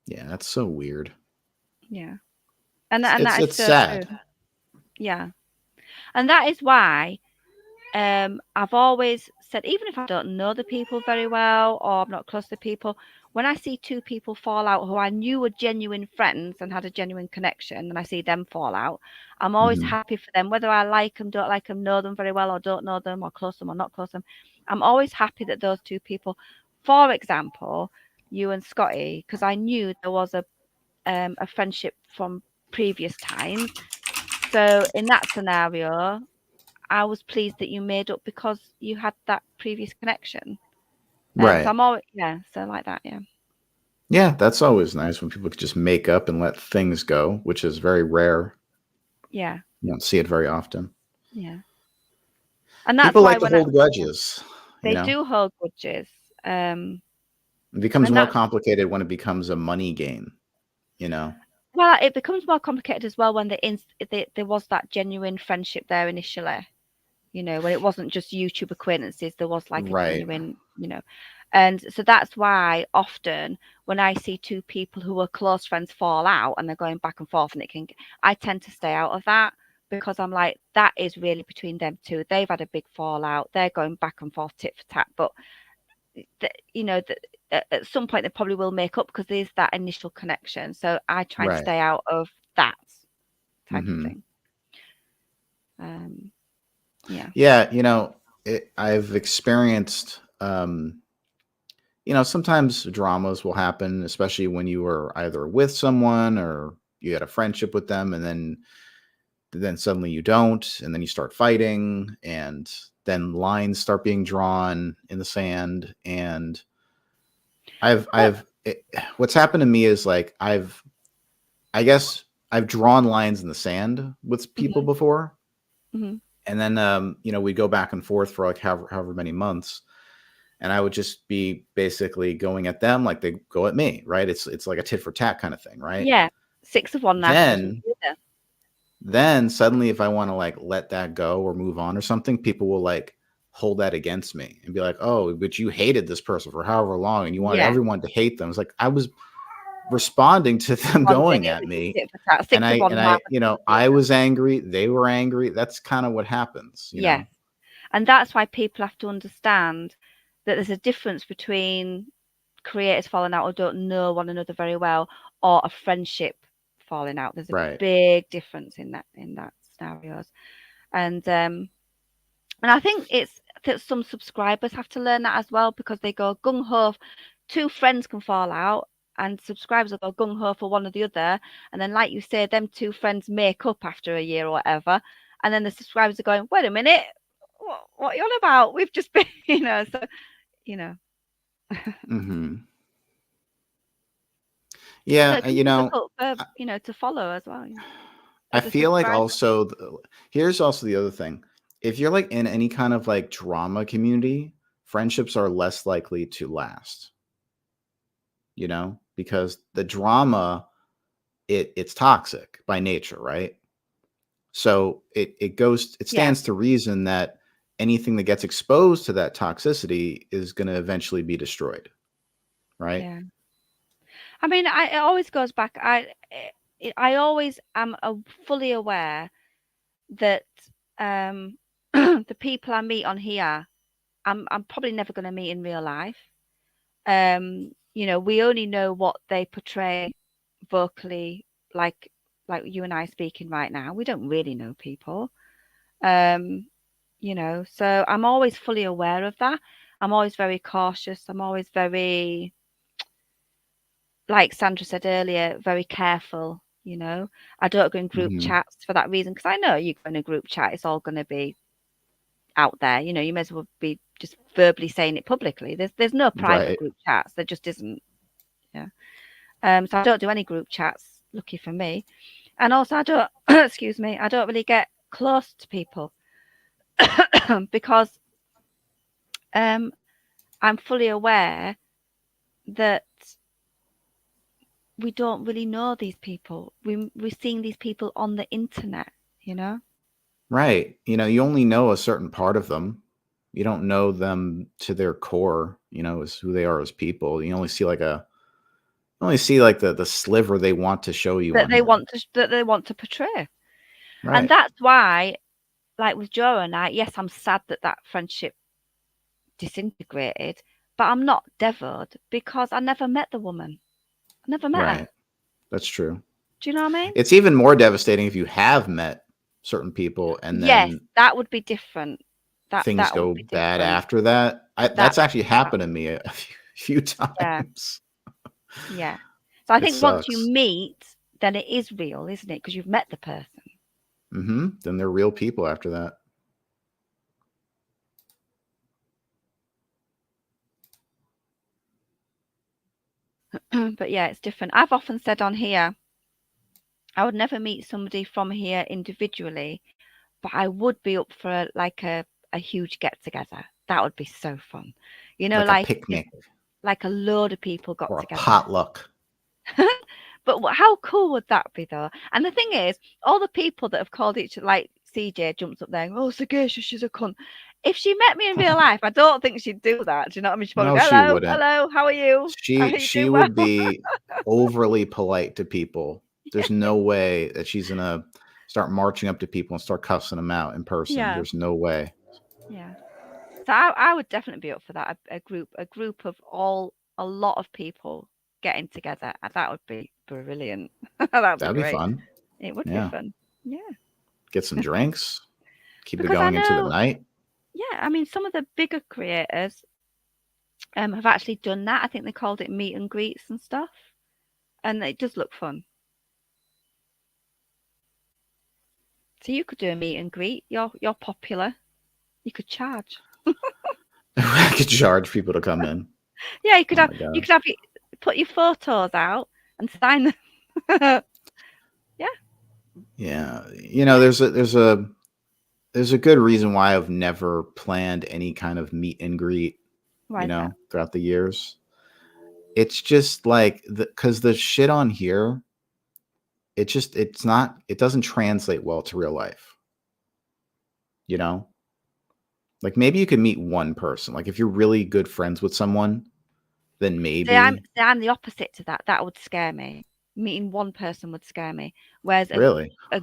Yeah, that's so weird. Yeah. And It's that, and it's, that is it's so true. sad. Yeah. And that is why I've always said, even if I don't know the people very well or I'm not close to people, when I see two people fall out who I knew were genuine friends and had a genuine connection, and I see them fall out, I'm always Mhm. happy for them, whether I like them, don't like them, know them very well or don't know them, or close them or not close them. I'm always happy that those two people, for example, you and Scotty, because I knew there was a friendship from previous times. So in that scenario, I was pleased that you made up because you had that previous connection. So Right. I'm always, yeah, so like that, yeah. Yeah, that's always nice when people could just make up and let things go, which is very rare. Yeah, You don't see it very often. yeah. And that's People why like to when I, hold grudges, you they know? do hold grudges. It becomes And more that's, complicated when it becomes a money game, you know? well, it becomes more complicated as well when there was that genuine friendship there initially. You know, when it wasn't just YouTube acquaintances, there was like a Right. genuine, you know. And so that's why often when I see two people who are close friends fall out and they're going back and forth I tend to stay out of that because I'm like, that is really between them two. They've had a big fallout. They're going back and forth tit for tat. But, you know, at some point they probably will make up because there's that initial connection. So I try and Right. stay out of that type of Mhm. thing. Yeah. Yeah, I've experienced, sometimes dramas will happen, especially when you were either with someone or you had a friendship with them, and then suddenly you don't, and then you start fighting, and then lines start being drawn in the sand. And Well, what's happened to me is like I guess I've drawn lines in the sand with people mhm, before, mhm. and then we go back and forth for like however many months, and I would just be basically going at them like they go at me, right? It's like a tit for tat kind of thing, right? Yeah. 6 of one, 9 of Then the other. then suddenly if I want to like let that go or move on or something, people will like hold that against me and be like, "Oh, but you hated this person for however long and you wanted Yeah. everyone to hate them." It's like I was responding to them going Spontaneous at me, tit for tat. and 6 of one, half of the I other. was angry, they were angry. That's kind of what happens. Yes. And that's why people have to understand that there's a difference between creators falling out or don't know one another very well or a friendship falling out. There's a Right. big difference in that scenarios. And I think it's that some subscribers have to learn that as well because they go gung ho. Two friends can fall out, and subscribers will go gung ho for one or the other. And then, like you say, them two friends make up after a year or whatever. And then the subscribers are going, wait a minute, what are you on about? We've just been, so, you know. Mhm. So Yeah, it can be difficult for, to follow as well. Yeah. I As a feel like subscriber. also here's also the other thing. If you're like in any kind of like drama community, friendships are less likely to last, because the drama it's toxic by nature, right? So it Yeah. stands to reason that anything that gets exposed to that toxicity is going to eventually be destroyed, right? Yeah. I mean, it always goes back. I always am fully aware that the people I meet on here, I'm probably never going to meet in real life. We only know what they portray vocally, like you and I speaking right now. We don't really know people. Um, so I'm always fully aware of that. I'm always very cautious. I'm always very, like Sandra said earlier, very careful. I don't go in group Hmm. chats for that reason because I know you go in a group chat, it's all going to be out there. You may as well be just verbally saying it publicly. There's no private Right. group chats. There just isn't. Yeah. So I don't do any group chats. Lucky for me. And also I don't excuse me, I don't really get close to people because I'm fully aware that we don't really know these people. We're seeing these people on the internet. Right. You only know a certain part of them. You don't know them to their core, as who they are as people. You only see like the sliver they want to show you That on they here. want to portray. And Right. that's why, like with Joe and I, yes, I'm sad that friendship disintegrated, but I'm not devoured because I never met the woman. I never met her. Right. That's true. Do you know what I mean? It's even more devastating if you have met certain people and Yes, then that would be different. things That would go be bad different. after that. That That's actually happened to me a few yeah, times. yeah. So I It think once you sucks. meet, then it is real, isn't it? Because you've met the person. Then they're real people after that. But yeah, it's different. I've often said on here, I would never meet somebody from here individually, but I would be up for like a huge get together. That would be so fun. You know, Like a like if picnic like a load of people got or a together. potluck. But how cool would that be, though? And the thing is, all the people that have called each other, like CJ jumps up there, and, oh, Sagacious, she's a cunt. If she met me in real life, I don't think she'd do that. Do you know what I mean? She'd probably No, go, she hello, wouldn't. hello, how are you? Are you She doing well? would be overly polite to people. There's no way that she's gonna start marching up to people and start cussing them out in person. Yeah, There's no way. yeah. So I would definitely be up for that. A group of a lot of people getting together. That would be brilliant. That'd be That'd be great. fun. It would be Yeah. fun. Yeah. Get some drinks. Keep it Because I going into the know, night. yeah, I mean, some of the bigger creators have actually done that. I think they called it meet and greets and stuff, and it does look fun. So you could do a meet and greet. You're popular. You could charge. I could charge people to come in. Yeah, Oh my you gosh. could have put your photos out and sign them. Yeah. Yeah. You know, there's a good reason why I've never planned any kind of meet and greet, Why is that? throughout the years. It's just like because the shit on here, it doesn't translate well to real life, you know? Like maybe you could meet one person. Like if you're really good friends with someone, then maybe. See, I'm the opposite to that. That would scare me. Meeting one person would scare me. Whereas Really? a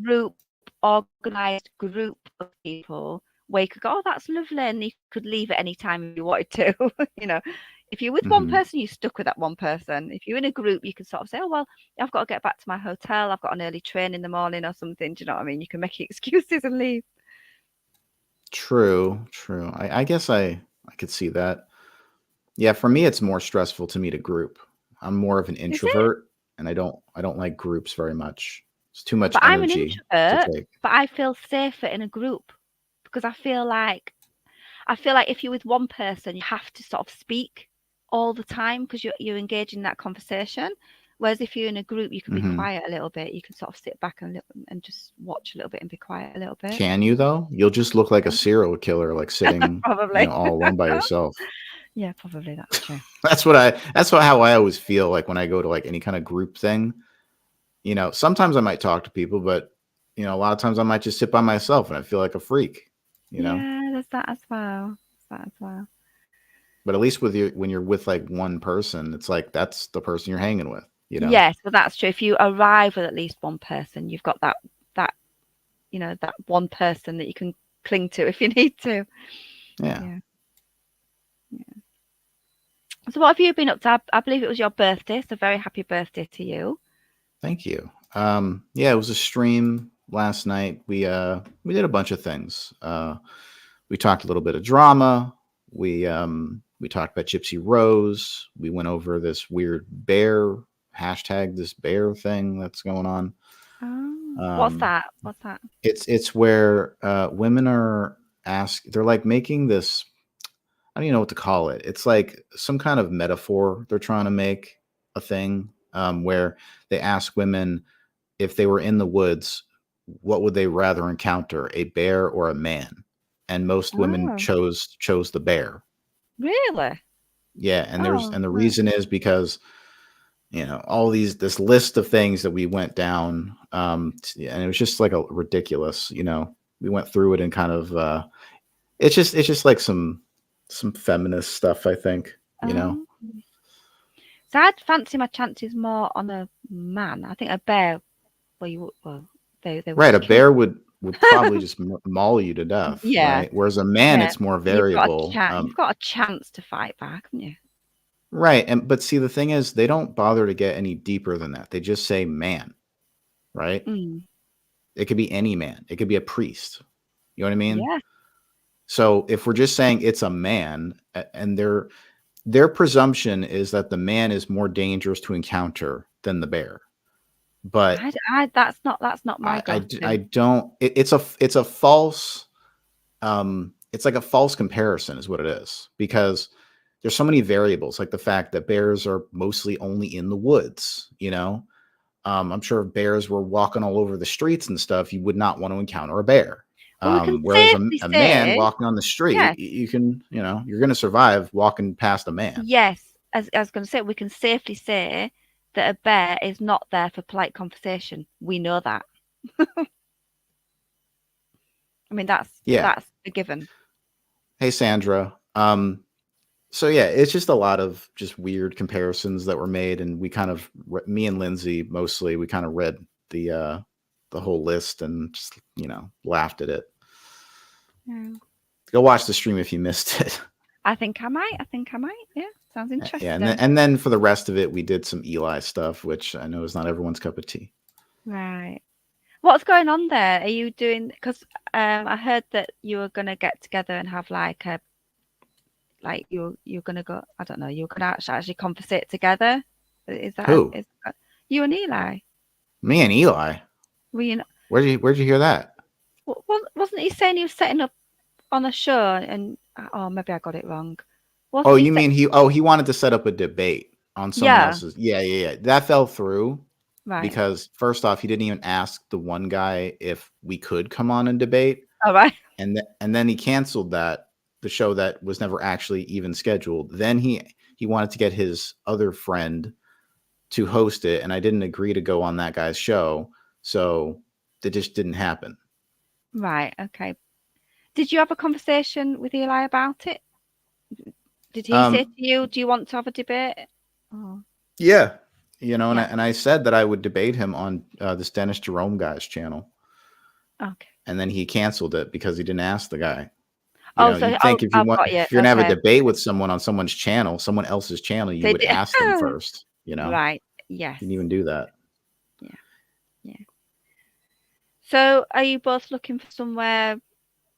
group, organized group of people where you could go, oh, that's lovely, and you could leave at any time if you wanted to. You know, if you're with one hmm person, you're stuck with that one person. If you're in a group, you can sort of say, oh, well, I've got to get back to my hotel. I've got an early train in the morning or something. Do you know what I mean? You can make excuses and leave. True, true. I guess I could see that. Yeah, for me it's more stressful to meet a group. I'm more of an Is it? introvert and I don't like groups very much. It's too much But I'm an energy to introvert, take. but I feel safer in a group because I feel like if you're with one person, you have to sort of speak all the time because you're engaging in that conversation. Whereas if you're in a group, you can be hmm quiet a little bit. You can sort of sit back and just watch a little bit and be quiet a little bit. Can you though? You'll just look like a serial killer, like sitting, Probably. all alone by yourself. Yeah, probably that's true. How I always feel like when I go to like any kind of group thing. Sometimes I might talk to people, but a lot of times I might just sit by myself and I feel like a freak, you know. Yeah, there's that as well. There's that as well. But at least when you're with like one person, it's like that's the person you're hanging with, Yes, but that's true. If you arrive with at least one person, you've got that that one person that you can cling to if you need to. Yeah. Yeah. Yeah. So what have you been up to? I believe it was your birthday, so very happy birthday to you. Thank you. Yeah, it was a stream last night. We did a bunch of things. We talked a little bit of drama. We talked about Gypsy Rose. We went over this weird bear hashtag, this bear thing that's going on. Oh, what's that? What's that? It's where women are they're like making this, I don't even know what to call it. It's like some kind of metaphor they're trying to make a thing, where they ask women if they were in the woods, what would they rather encounter, a bear or a man? And most women Oh, chose the bear. really? Yeah, and Oh, the right. reason is because all this list of things that we went down, and it was just like a ridiculous. We went through it and kind of it's just like some feminist stuff, I think. Oh. So I'd fancy my chances more on a man. I think a bear, well, they would Right, a kill. bear would would probably just maul you to death, Yeah. right? Whereas a man, Yeah. it's more You've got variable. you've got a chance to fight back, haven't you? Right. But see, the thing is, they don't bother to get any deeper than that. They just say man, right? Mm. It could be any man. It could be a priest. You know what I mean? Yeah. So if we're just saying it's a man, and their presumption is that the man is more dangerous to encounter than the bear. But That's not my I go-to. don't. It's a false. It's like a false comparison, is what it is, because there's so many variables, like the fact that bears are mostly only in the woods. I'm sure if bears were walking all over the streets and stuff, you would not want to encounter a bear. Well, we can Whereas safely a man say, walking on the yes, street, you can, you're going to survive walking past a man. yes. As I was going to say, we can safely say that a bear is not there for polite conversation. We know that. I mean, that's Yeah. a given. Hey, Sandra. So yeah, it's just a lot of just weird comparisons that were made, and we kind of, me and Lindsay mostly, we kind of read the whole list and just laughed at it. Yeah. Go watch the stream if you missed it. I think I might. Yeah, sounds interesting. Yeah, and then for the rest of it, we did some Eli stuff, which I know is not everyone's cup of tea. Right. What's going on there? Are you doing? Because I heard that you were gonna get together and have like you're gonna go. I don't know. You're gonna actually conversate together. Is that Who? You and Eli? Me and Eli. Were you not? Where'd you hear that? Wasn't he saying he was setting up on a show? And maybe I got it wrong. Oh, you mean he wanted to set up a debate on someone else's? Yeah. That fell through. Right. Because first off, he didn't even ask the one guy if we could come on and debate. All right. And then he canceled the show that was never actually even scheduled. Then he wanted to get his other friend to host it, and I didn't agree to go on that guy's show, so it just didn't happen. Right. Okay. Did you have a conversation with Eli about it? Did he say to you, "Do you want to have a debate?" Oh. Yeah. And I said that I would debate him on this Dennis Jerome guy's channel. Okay. And then he canceled it because he didn't ask the guy. So you'd think if you're gonna have a debate with someone on someone else's channel, you would ask them first. Right. Yes. You didn't even do that. Yeah. So, are you both looking for somewhere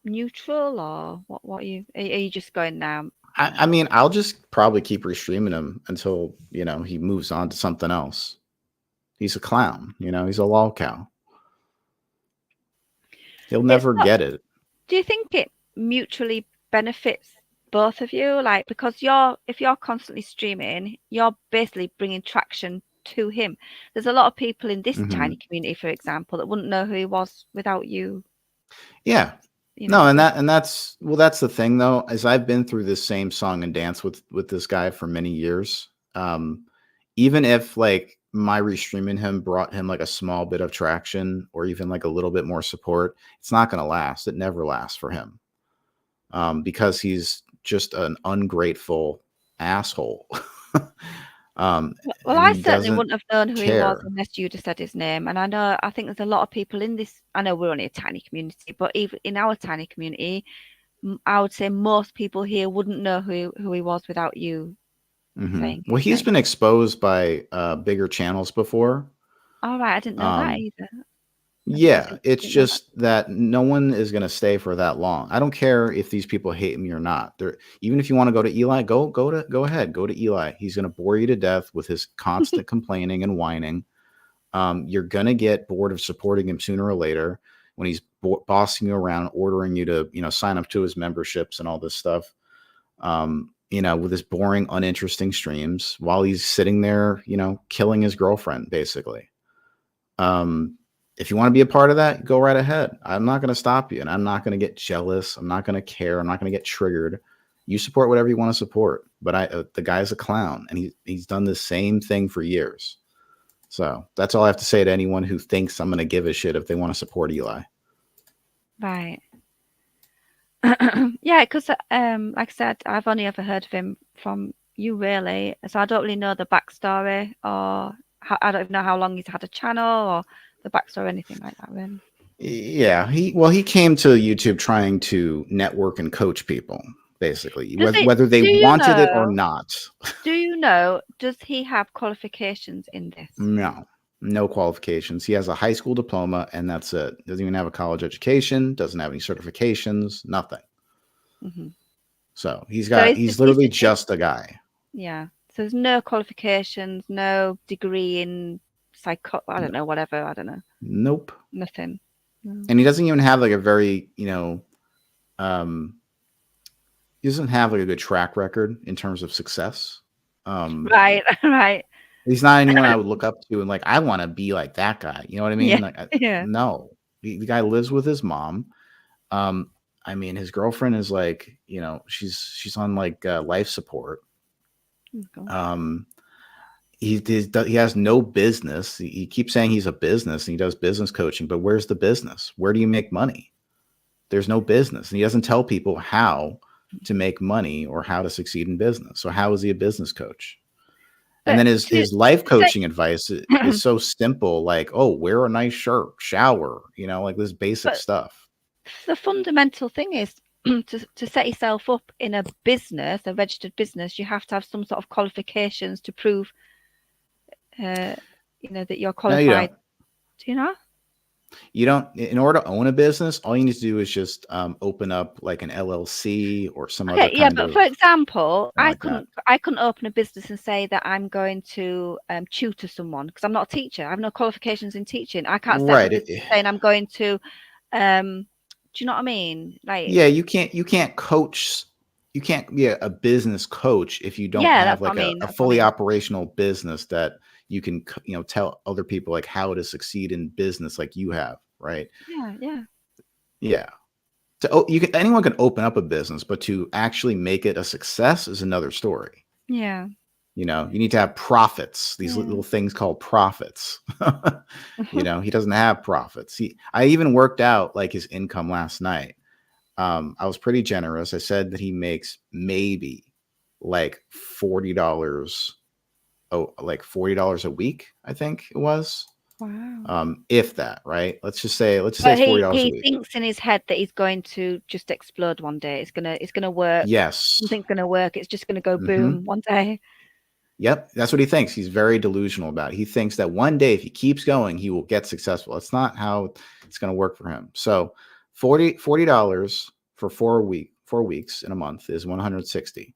neutral, or what are you just going now? I mean, I'll just probably keep restreaming him until he moves on to something else. He's a clown, he's a lolcow. He'll never get it. Do you think it mutually benefits both of you? Like, because if you're constantly streaming, you're basically bringing traction to him. There's a lot of people in this tiny community, for example, that wouldn't know who he was without you. Yeah. No, and that's the thing though, is I've been through this same song and dance with this guy for many years. Even if like my restreaming him brought him like a small bit of traction or even like a little bit more support, it's not going to last. It never lasts for him. Because he's just an ungrateful asshole. Well, I certainly wouldn't have known who he was unless you'd have said his name. And I think there's a lot of people in this. I know we're only a tiny community, but even in our tiny community, I would say most people here wouldn't know who he was without you saying. Well, he's been exposed by bigger channels before. All right, I didn't know that either. Yeah, it's just that no one is going to stay for that long. I don't care if these people hate me or not. Even if you want to go to Eli, go ahead, go to Eli. He's going to bore you to death with his constant complaining and whining. You're going to get bored of supporting him sooner or later when he's bossing you around, ordering you to, sign up to his memberships and all this stuff. With his boring, uninteresting streams while he's sitting there, killing his girlfriend, basically. If you want to be a part of that, go right ahead. I'm not going to stop you, and I'm not going to get jealous. I'm not going to care. I'm not going to get triggered. You support whatever you want to support. But the guy's a clown, and he's done the same thing for years. So that's all I have to say to anyone who thinks I'm going to give a shit if they want to support Eli. Right. Yeah, because like I said, I've only ever heard of him from you, really. So I don't really know the backstory, or I don't even know how long he's had a channel, or the backstory, anything like that, really. Yeah, he came to YouTube trying to network and coach people, basically, whether they Do wanted it or not. you know, does he have qualifications in this? No, no qualifications. He has a high school diploma, and that's it. Doesn't even have a college education. Doesn't have any certifications. Nothing. Mm-hmm. So he's He's literally just a guy. Yeah. So there's no qualifications, no degree in I don't know, whatever. I don't know. Nope. Nothing. No. And he doesn't even have like a very, he doesn't have like a good track record in terms of success. Right, right. He's not anyone I would look up to and like, I want to be like that guy. You know what I mean? Yeah. Like, Yeah. no, the guy lives with his mom. I mean, his girlfriend is like, she's on like life support. Oh, He has no business. He keeps saying he's a business and he does business coaching, but where's the business? Where do you make money? There's no business. And he doesn't tell people how to make money or how to succeed in business. So how is he a business coach? And then his life coaching advice is so simple, like, oh, wear a nice shirt, shower, like this basic stuff. The fundamental thing is to set yourself up in a business, a registered business, you have to have some sort of qualifications to prove, that you're qualified. No, do you know? You don't. In order to own a business, all you need to do is just open up like an LLC or some other kind yeah, but of. for example, I like couldn't open a business and say that I'm going to tutor someone because I'm not a teacher. I have no qualifications in teaching. I can't set up a business saying I'm going to. Do you know what I mean? Like, yeah, you can't coach. You can't be a business coach if you don't have like a fully operational business that you can tell other people like how to succeed in business like you have, right? Yeah. Anyone can open up a business, but to actually make it a success is another story. Yeah. You need to have profits, these little things called profits. He doesn't have profits. I even worked out like his income last night. I was pretty generous. I said that he makes maybe like $40. Like $40 a week, I think it was. Wow. If that, right? Let's just say it's $40 a week. He thinks in his head that he's going to just explode one day. It's gonna work. Yes. Something's gonna work. It's just gonna go boom one day. Yep, that's what he thinks. He's very delusional about it. He thinks that one day, if he keeps going, he will get successful. It's not how it's going to work for him. So $40 for 4 weeks in a month is $160.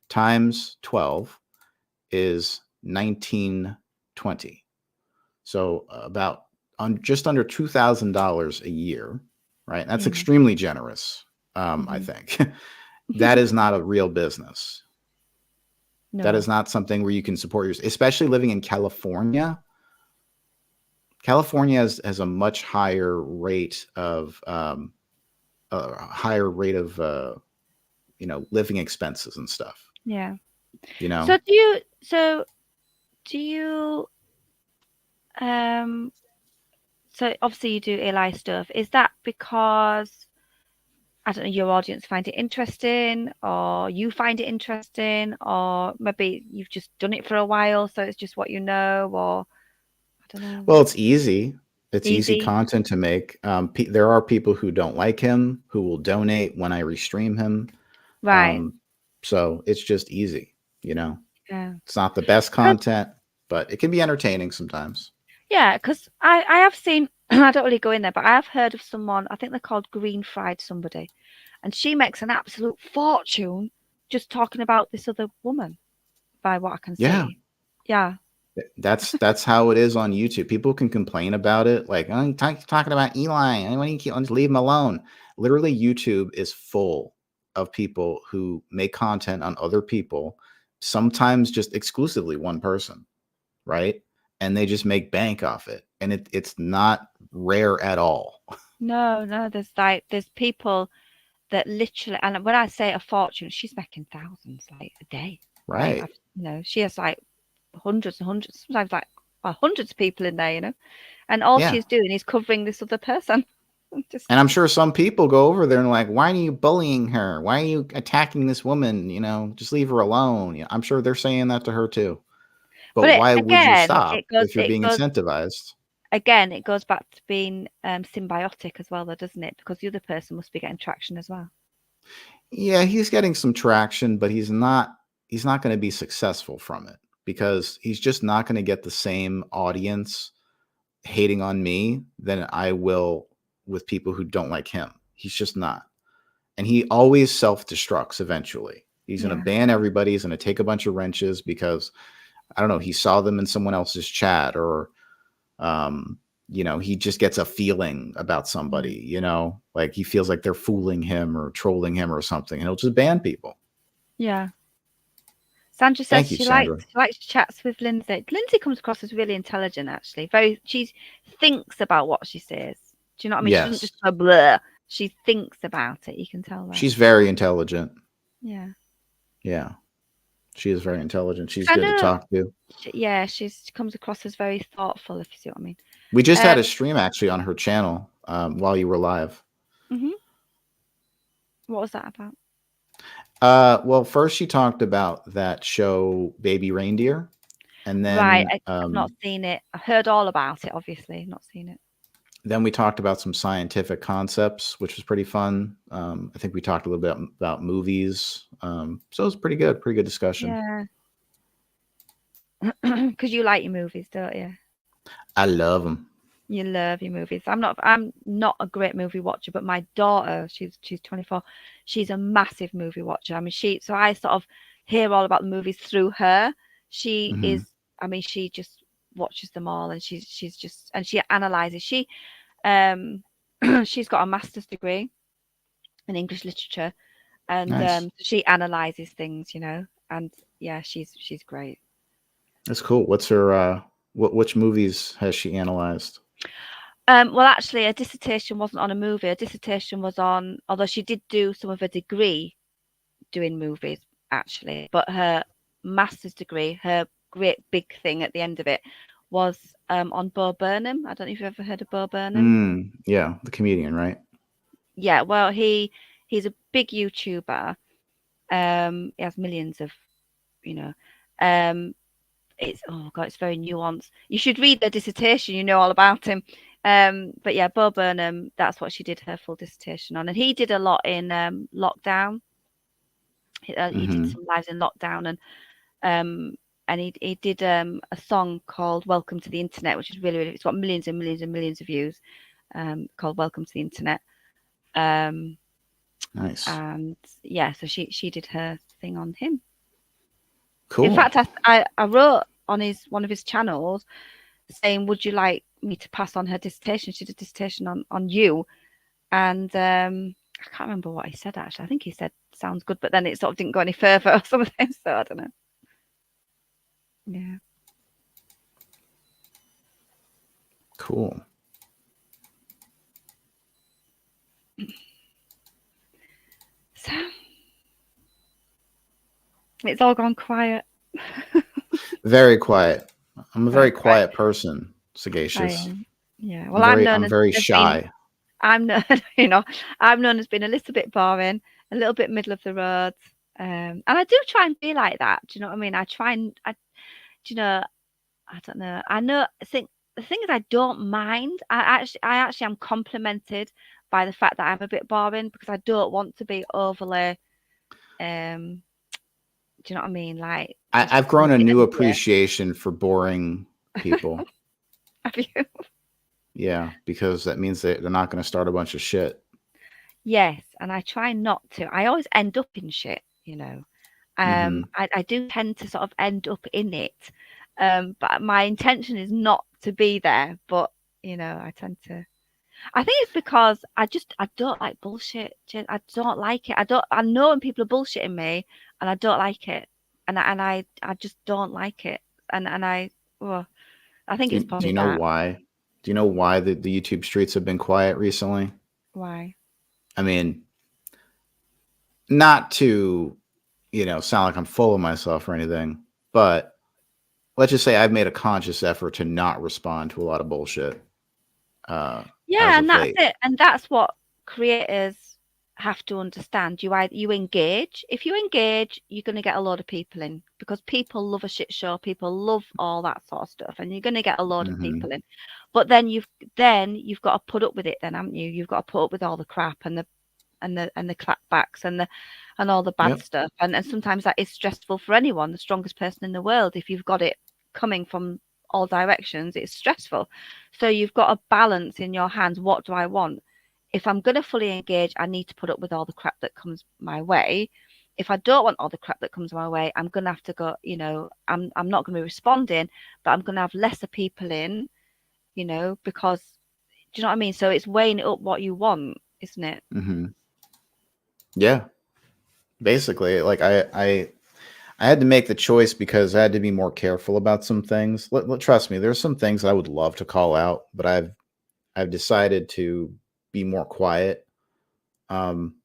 Times 12 is $1920. So about just under $2,000 a year, right? That's extremely generous, I think. That is not a real business. No. That is not something where you can support yourself, especially living in California. California has a much higher rate of living expenses and stuff. Yeah. So do you so obviously you do AI stuff. Is that because I don't know, your audience find it interesting, or you find it interesting, or maybe you've just done it for a while, so it's just what you know, or I don't know. Well, it's easy. It's easy content to make. There are people who don't like him who will donate when I restream him. Right. So it's just easy, Yeah. It's not the best content, but it can be entertaining sometimes. Yeah, because I have seen, I don't really go in there, but I have heard of someone, I think they're called Green Fried somebody, and she makes an absolute fortune just talking about this other woman, by what I can see. Yeah. That's how it is on YouTube. People can complain about it, like, oh, talking about Eli, why don't you just leave him alone? Literally, YouTube is full of people who make content on other people, sometimes just exclusively one person, right? And they just make bank off it. And it's not rare at all. No, there's people that literally, and when I say a fortune, she's making thousands like a day. Right. She has like hundreds and hundreds, sometimes like hundreds of people in there, and all she's doing is covering this other person. And I'm sure some people go over there and like, why are you bullying her? Why are you attacking this woman? Just leave her alone. I'm sure they're saying that to her too. But why would you stop if you're being incentivized? again, it goes back to being symbiotic as well, though, doesn't it? Because the other person must be getting traction as well. Yeah, he's getting some traction, but he's not going to be successful from it because he's just not going to get the same audience hating on me than I will with people who don't like him. He's just not. And he always self-destructs eventually. He's going to ban everybody. He's going to take a bunch of wrenches because, I don't know, he saw them in someone else's chat or, he just gets a feeling about somebody, like he feels like they're fooling him or trolling him or something, and he'll just ban people. Yeah. Sandra says she likes chats with Lindsay. Lindsay comes across as really intelligent, actually. She thinks about what she says. Do you know what I mean? Yes. She doesn't just go blah. She thinks about it. You can tell that. She's very intelligent. Yeah. Yeah. She is very intelligent. She's good to talk to. Yeah, she comes across as very thoughtful, if you see what I mean. We just had a stream actually on her channel while you were live. Mm-hmm. What was that about? Well, first she talked about that show Baby Reindeer, and then I've not seen it. I heard all about it, obviously, not seen it. Then we talked about some scientific concepts, which was pretty fun. I think we talked a little bit about movies, so it was pretty good discussion. Yeah, because you like your movies, don't you? I love them. You love your movies. I'm not a great movie watcher, but my daughter, she's 24. She's a massive movie watcher. I mean, so I sort of hear all about the movies through her. She is. I mean, she just watches them all, and she's just, and she analyzes. She's got a master's degree in English literature, and nice. She analyzes things, and yeah, she's great. That's cool. What's her which movies has she analyzed? Well, actually, her dissertation wasn't on a movie. Her dissertation was on, although she did do some of her degree doing movies, actually, but her master's degree, her great big thing at the end of it, was on Bo Burnham. I don't know if you've ever heard of Bo Burnham. Yeah, the comedian, right? Yeah, well, he's a big YouTuber. He has millions of, it's very nuanced. You should read the dissertation, all about him. But yeah, Bo Burnham, that's what she did her full dissertation on. And he did a lot in lockdown. He did some lives in lockdown, and he did a song called Welcome to the Internet, which is really, really, it's got millions and millions and millions of views, called Welcome to the Internet. Nice. And yeah, so she did her thing on him. Cool. In fact, I wrote on one of his channels saying, would you like me to pass on her dissertation? She did a dissertation on you. And I can't remember what he said, actually. I think he said, sounds good, but then it sort of didn't go any further or something. So I don't know. Yeah. Cool. So it's all gone quiet. Very quiet. I'm a very quiet person, Sagacious. Yeah. Well, I'm very shy. I'm known as being a little bit boring, a little bit middle of the road. And I do try and be like that. Do you know what I mean? I don't know. I think the thing is, I don't mind. I actually am complimented by the fact that I'm a bit boring, because I don't want to be overly, do you know what I mean? Like, I've grown a new appreciation for boring people. Have you? Yeah, because that means they're not going to start a bunch of shit. Yes, and I try not to. I always end up in shit, I do tend to sort of end up in it. But my intention is not to be there. But, I tend to. I think it's because I don't like bullshit. I don't like it. I know when people are bullshitting me, and I don't like it. And I just don't like it. And I think it's probably. Do you know why? Do you know why the YouTube streets have been quiet recently? Why? I mean, not to, sound like I'm full of myself or anything, but let's just say I've made a conscious effort to not respond to a lot of bullshit. Yeah, and that's it. And that's what creators have to understand you engage. If you engage, you're going to get a lot of people in because people love a shit show. People love all that sort of stuff, and you're going to get a lot of Mm-hmm. people in. But then you've got to put up with it, then, haven't you? You've got to put up with all the crap and the clapbacks and all the bad Yep. stuff. And sometimes that is stressful for anyone, the strongest person in the world. If you've got it coming from all directions, it's stressful. So you've got a balance in your hands. What do I want? If I'm going to fully engage, I need to put up with all the crap that comes my way. If I don't want all the crap that comes my way, I'm going to have to go, I'm not going to be responding, but I'm going to have lesser people in, because, do you know what I mean? So it's weighing it up what you want, isn't it? Mm-hmm. Yeah. Basically, like I had to make the choice because I had to be more careful about some things. Trust me, there's some things I would love to call out, but I've decided to be more quiet um,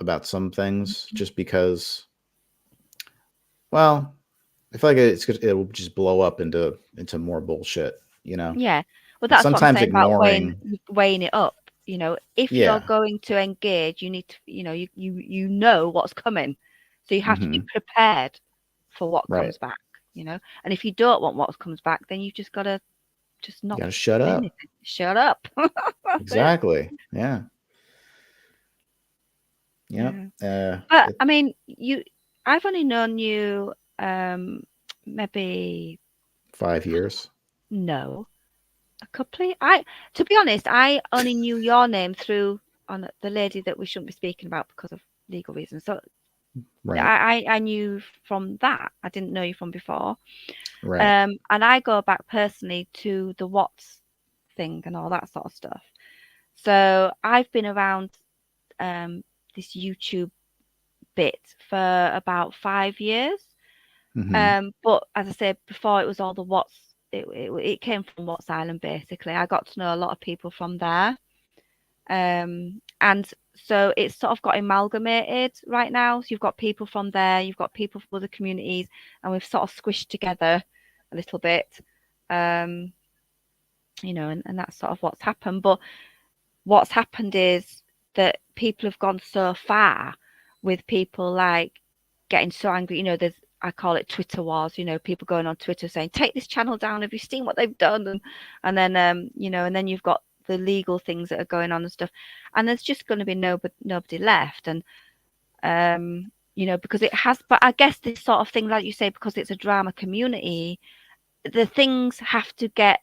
about some things just because, well, I feel like it will just blow up into more bullshit, you know. Yeah. Well, And that's what I'm sometimes saying about ignoring, weighing it up. If you're yeah, going to engage, you need to, you know what's coming. So you have to be hmm, prepared for what right. comes back, And if you don't want what comes back, then you've just got to just You not got to shut say up. anything. Shut up. That's it. Exactly. Yeah. Yep. Yeah. But It, I mean, I've only known you maybe 5 years. no, a couple of, to be honest, I only knew your name through on the lady that we shouldn't be speaking about because of legal reasons. So Right. I knew from that. I didn't know you from before. Right. And I go back personally to the Watts thing and all that sort of stuff. So I've been around this YouTube bit for about 5 years. Hmm. But as I said before, it was all the Watts. It came from Watts Island basically. I got to know a lot of people from there. And so it's sort of got amalgamated right now. So you've got people from there, you've got people from other communities, and we've sort of squished together a little bit. Um, and that's sort of what's happened. But what's happened is that people have gone so far with people like getting so angry. There's I call it Twitter wars. People going on Twitter saying, "Take this channel down. Have you seen what they've done?" And then and then you've got the legal things that are going on and stuff. And there's just going to be nobody left. And because it has. But I guess this sort of thing, like you say, because it's a drama community, the things have to get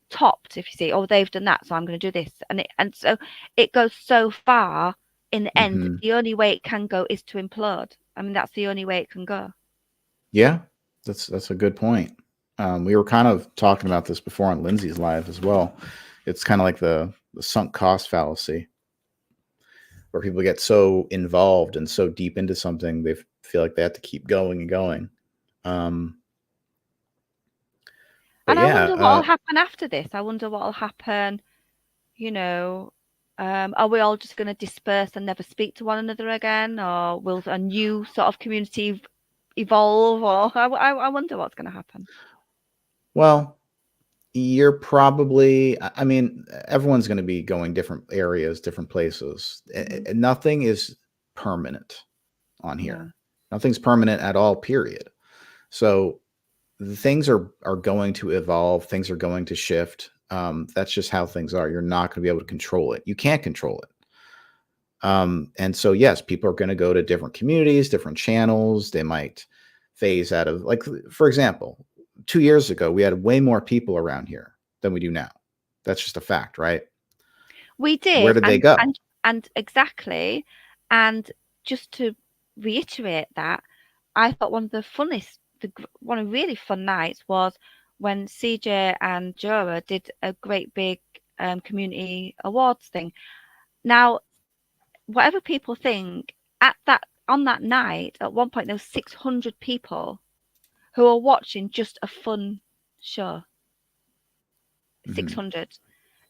topped. If you see, oh, they've done that, so I'm going to do this, and so it goes so far. In the end, Hmm. the only way it can go is to implode. I mean, that's the only way it can go. Yeah, that's a good point. We were kind of talking about this before on Lindsay's live as well. It's kind of like the sunk cost fallacy, where people get so involved and so deep into something they feel like they have to keep going and going. Um, but And I yeah, wonder what will happen after this. I wonder what will happen. You know, are we all just going to disperse and never speak to one another again, or will a new sort of community evolve? Or I wonder what's going to happen. well, you're probably, I mean, everyone's going to be going different areas, different places. Mhm. Nothing is permanent on No. here. Nothing's permanent at all, period. So things are going to evolve, things are going to shift. That's just how things are. You're not going to be able to control it. You can't control it. And so yes, people are going to go to different communities, different channels. They might phase out of, like, for example, 2 years ago we had way more people around here than we do now. That's just a fact, right? We Where did, did they and go? and and exactly, and just to reiterate that, I thought one of the really fun nights was when CJ and Jura did a great big community awards thing. Now, whatever people think, at that on that night, at one point there was 600 people who were watching just a fun show. Mhm. 600.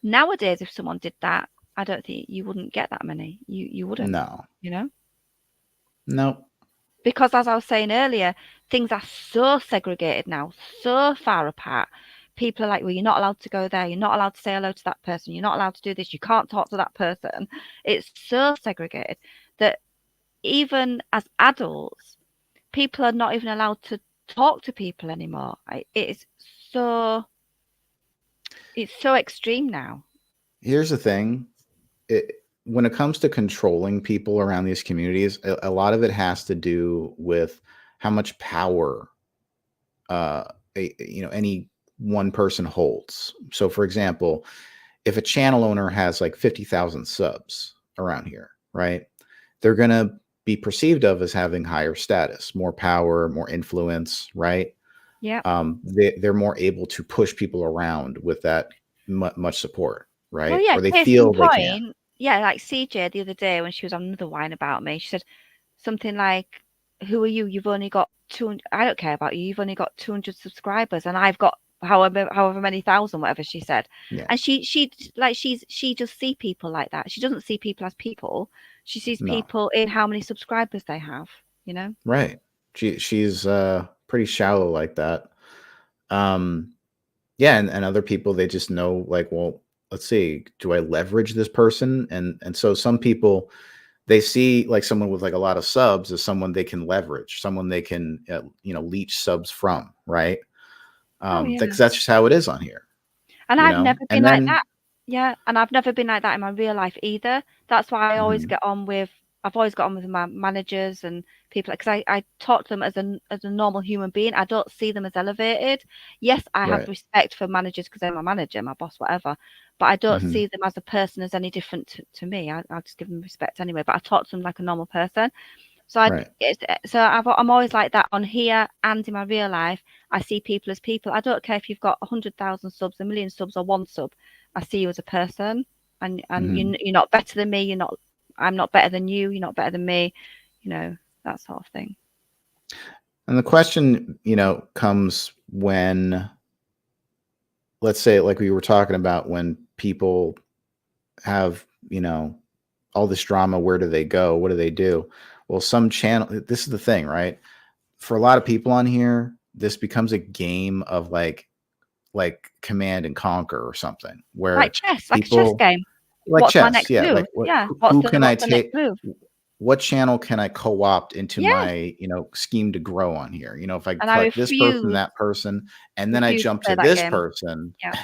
Nowadays, if someone did that, I don't think you wouldn't get that many. You wouldn't, No, you know? no. Because as I was saying earlier, things are so segregated now, so far apart. people are like, well, you're not allowed to go there. You're not allowed to say hello to that person. You're not allowed to do this. You can't talk to that person. It's so segregated that even as adults, people are not even allowed to talk to people anymore. It's so extreme now. Here's the thing. When it comes to controlling people around these communities, a lot of it has to do with how much power any one person holds. So for example, if a channel owner has like 50,000 subs around here, right? They're going to be perceived of as having higher status, more power, more influence, right? Yeah. They're more able to push people around with that much support, right? Well, yeah, Or they case in feel they can. point, yeah, like CJ the other day when she was on another wine about me, she said something like, "Who are you? You've only got 200. I don't care about you. You've only got 200 subscribers, and I've got however many thousand, whatever she said." Yeah. And she she just see people like that. She doesn't see people as people. She sees No. people in how many subscribers they have. You know. Right. She's pretty shallow like that. Yeah, and other people, they just know, like, well, let's see, do I leverage this person? And so some people, they see like someone with like a lot of subs as someone they can leverage, someone they can leech subs from, right? Oh yeah. That's just how it is on here, And I've never been And like then that. Yeah, and I've never been like that in my real life either. That's why mhm, I've always got on with my managers and people because I talk to them as a normal human being. I don't see them as elevated. Yes, I have right, respect for managers because they're my manager, my boss, whatever. But I don't hmm see them as a person as any different to me. I'll just give them respect anyway. But I talk to them like a normal person. So right, I'm always like that on here and in my real life. I see people as people. I don't care if you've got 100,000 subs, a million subs, or one sub. I see you as a person, and hmm you're not better than me. I'm not better than you. You're not better than me. You know, that sort of thing. And the question, comes when, let's say, like we were talking about, when people have, all this drama, where do they go? What do they do? Well, some channel, this is the thing, right? For a lot of people on here, this becomes a game of like command and conquer or something, Like where chess, like a chess people game. like What's my chess, next yeah, move? like what Yeah. who can I What's the next take, move? what channel can I co-opt into Yeah. my, scheme to grow on here? If I And I collect this person, refuse that person, and then I refuse to jump play to that this game. person, Yeah.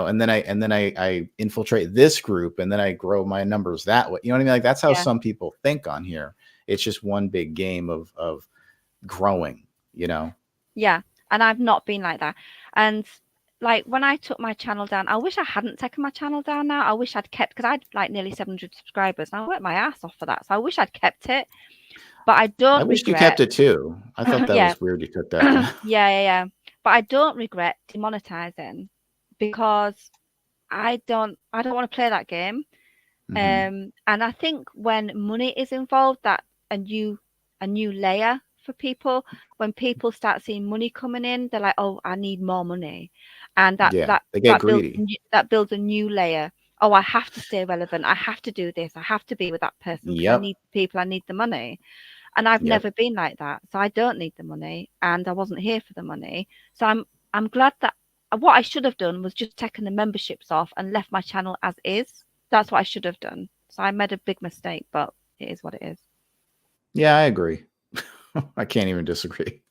and then I infiltrate this group, and then I grow my numbers that way. You know what I mean? Like that's how Yeah. some people think on here. It's just one big game of growing, Yeah, and I've not been like that. And like when I took my channel down, I wish I hadn't taken my channel down now. I wish I'd kept because I'd like nearly 700 subscribers and I worked my ass off for that. So I wish I'd kept it, but I I don't wish you regret. kept it too. I thought that Yeah. was weird you took that Yeah, down. yeah. But I don't regret demonetizing because I don't want to play that game. hmm And I think when money is involved, that a new layer for people. When people start seeing money coming in, they're like, "Oh, I need more money," and Yeah, they get greedy. that builds a new layer. Oh, I have to stay relevant. I have to do this. I have to be with that person because I Yep. need people. I need the money. And I've Yep. never been like that, so I don't need the money, and I wasn't here for the money. So I'm glad that what I should have done was just taken the memberships off and left my channel as is. That's what I should have done. So I made a big mistake, but it is what it is. Yeah, I agree. I can't even disagree.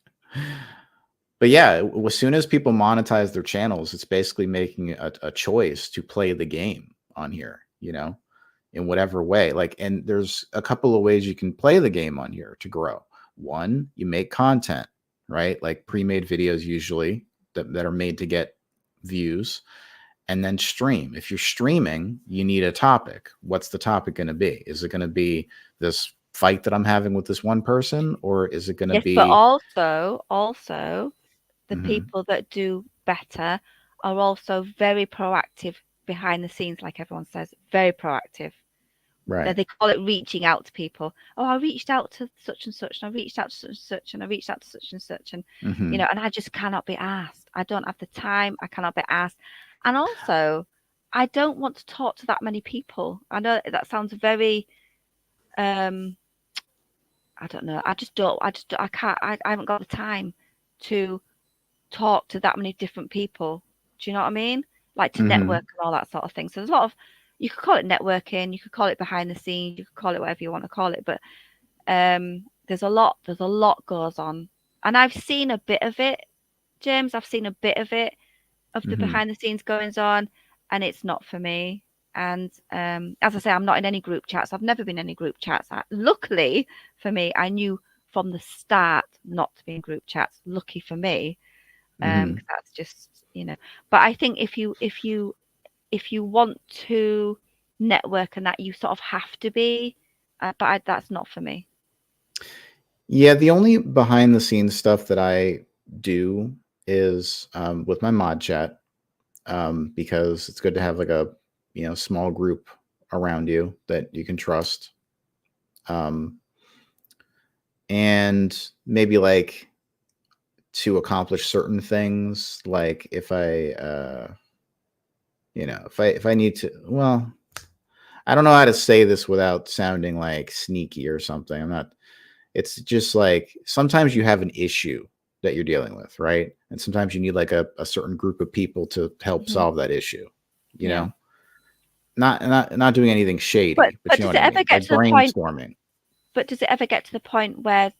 But yeah, as soon as people monetize their channels, it's basically making a choice to play the game on here, in whatever way. Like, and there's a couple of ways you can play the game on here to grow. One, you make content, right? Like pre-made videos usually that are made to get views, and then stream. If you're streaming, you need a topic. What's the topic going to be? Is it going to be this fight that I'm having with this one person, or is it going to Yes, but be also the mhm, people that do better are also very proactive behind the scenes, like everyone says, very proactive. right? They call it reaching out to people. Oh, I reached out to such and such, and I reached out to such and such, and I reached out to such and such, and hmm and I just cannot be asked. I don't have the time. I cannot be asked, and also, I don't want to talk to that many people. I know that sounds very, um, I don't know. I just don't. I can't. I haven't got the time to talk to that many different people. Do you know what I mean? Like to Mhm. network and all that sort of thing. So there's a lot of, you could call it networking, you could call it behind the scenes, you could call it whatever you want to call it, but there's a lot goes on. And I've seen a bit of it, James. I've seen a bit of it, of the Mhm. behind the scenes goings on, and it's not for me. And as I say, I'm not in any group chats. I've never been in any group chats. Luckily for me, I knew from the start not to be in group chats. Lucky for me, Mhm. because that's just, you know. But I think if you want to network and that, you sort of have to be. That's not for me. Yeah, the only behind the scenes stuff that I do is with my mod chat, because it's good to have like a small group around you that you can trust, um, and maybe like to accomplish certain things. Like if I if I need to, well, I don't know how to say this without sounding like sneaky or something. I'm not. It's just like sometimes you have an issue that you're dealing with, right? And sometimes you need like a certain group of people to help Hmm. solve that issue. You Yeah. know, not doing anything But shady, but you know does what it I ever mean, get like to the point? brainstorming. But does it ever get to the point where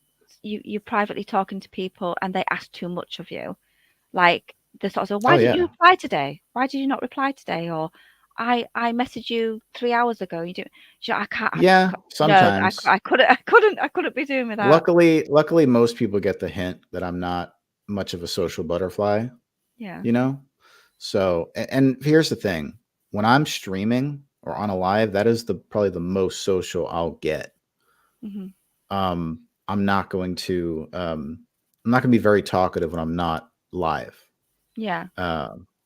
you're privately talking to people and they ask too much of you? Like the sort of, so Oh why didn't you yeah, reply today? Why did you not reply today? Or I messaged you 3 hours ago. I can't. yeah. No, Sometimes, I couldn't be doing with that. luckily, most people get the hint that I'm not much of a social butterfly. Yeah. You know, so and here's the thing: when I'm streaming or on a live, that is the probably the most social I'll get. Hmm. I'm not going to I'm not going to be very talkative when I'm not live. Yeah.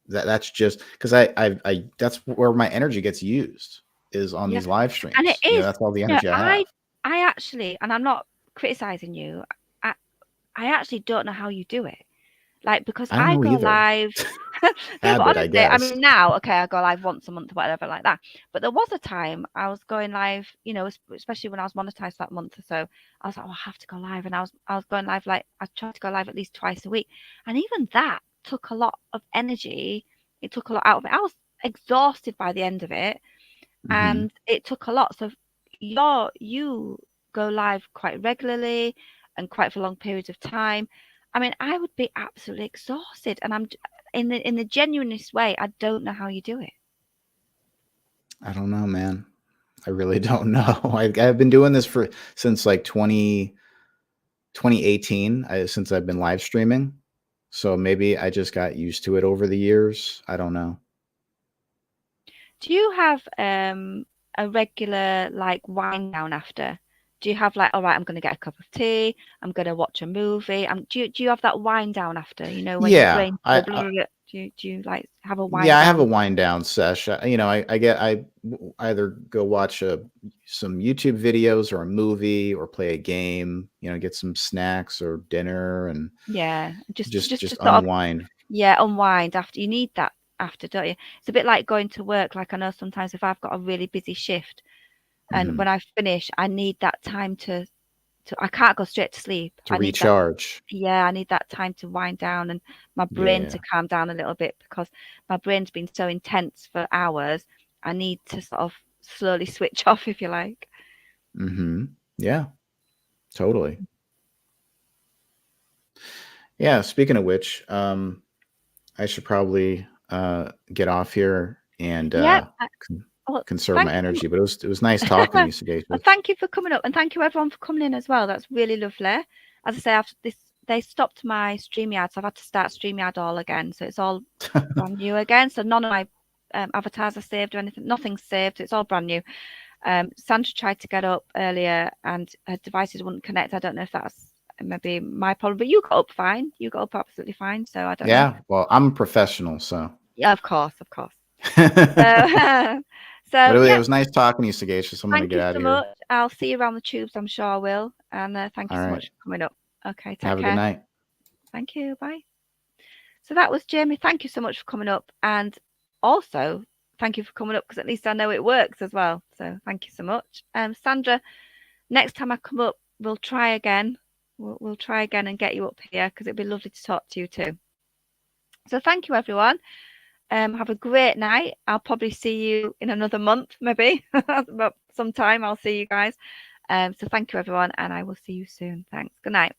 That's just because I that's where my energy gets used is on Yeah. these live And it streams. is. That's all the You know, energy I I have. I actually, and I'm not criticizing you. I I actually don't know how you do it. Like, because I don't I know go either. live. No, but Habit, I honestly, I guess. mean, now, okay, I go live once a month or whatever like that. But there was a time I was going live, especially when I was monetized that month or so. I was like, oh, I have to go live, and I was going live, like I tried to go live at least twice a week, and even that took a lot of energy. It took a lot out of it. I was exhausted by the end of it, Hmm. and it took a lot. So you go live quite regularly and quite for long periods of time. I mean, I would be absolutely exhausted, and I'm in the genuinest way. I don't know how you do it. I don't know, man. I really don't know. I've been doing this for since like 2018, since I've been live streaming. So maybe I just got used to it over the years. I don't know. Do you have a regular like wind down after? Do you have like, all right, I'm going to get a cup of tea, I'm going to watch a movie? Do you have that wind down after? You know, when your Yeah, brain's I, so I do you like have a yeah, wind I have a down? wind down sesh. I either go watch some YouTube videos or a movie or play a game. Get some snacks or dinner and Yeah, just to just sort of, unwind. yeah, unwind after. You need that after, don't you? It's a bit like going to work. Like I know sometimes if I've got a really busy shift and Hmm. when I finish, I need that time to I can't go straight to sleep. To I need that, recharge. yeah, I need that time to wind down and my brain to Yeah. calm down a little bit because my brain's been so intense for hours. I need to sort of slowly switch off, if you like. Hmm. Yeah. Totally. Yeah. Speaking of which, I should probably get off here and Yeah. con- Well, conserve thank my you. energy. But it was nice talking to you, Well, Sagacious. thank you for coming up, and thank you everyone for coming in as well. That's really lovely. As I say, after this, they stopped my StreamYard, so I've had to start StreamYard all again. So it's all brand new again. So none of my avatars are saved or anything. Nothing's saved. So it's all brand new. Sandra tried to get up earlier, and her devices wouldn't connect. I don't know if that's maybe my problem, but you got up fine. You got up absolutely fine. So I don't know. Yeah. Well, I'm a professional, so. Yeah, of course, of course. So, But so it yeah. was nice talking to you, Sagacious. I'm gonna Thank get you out so of here. much. I'll see you around the tubes, I'm sure I will. And thank you All so right. much for coming up. Okay, take Have a good care. night. Thank you. Bye. So that was Jamie. Thank you so much for coming up. And also, thank you for coming up because at least I know it works as well. So thank you so much. Sandra, next time I come up, we'll try again. We'll try again and get you up here because it'd be lovely to talk to you too. So thank you, everyone. Have a great night. I'll probably see you in another month, maybe. But sometime I'll see you guys. So thank you, everyone, and I will see you soon. Thanks. Good night.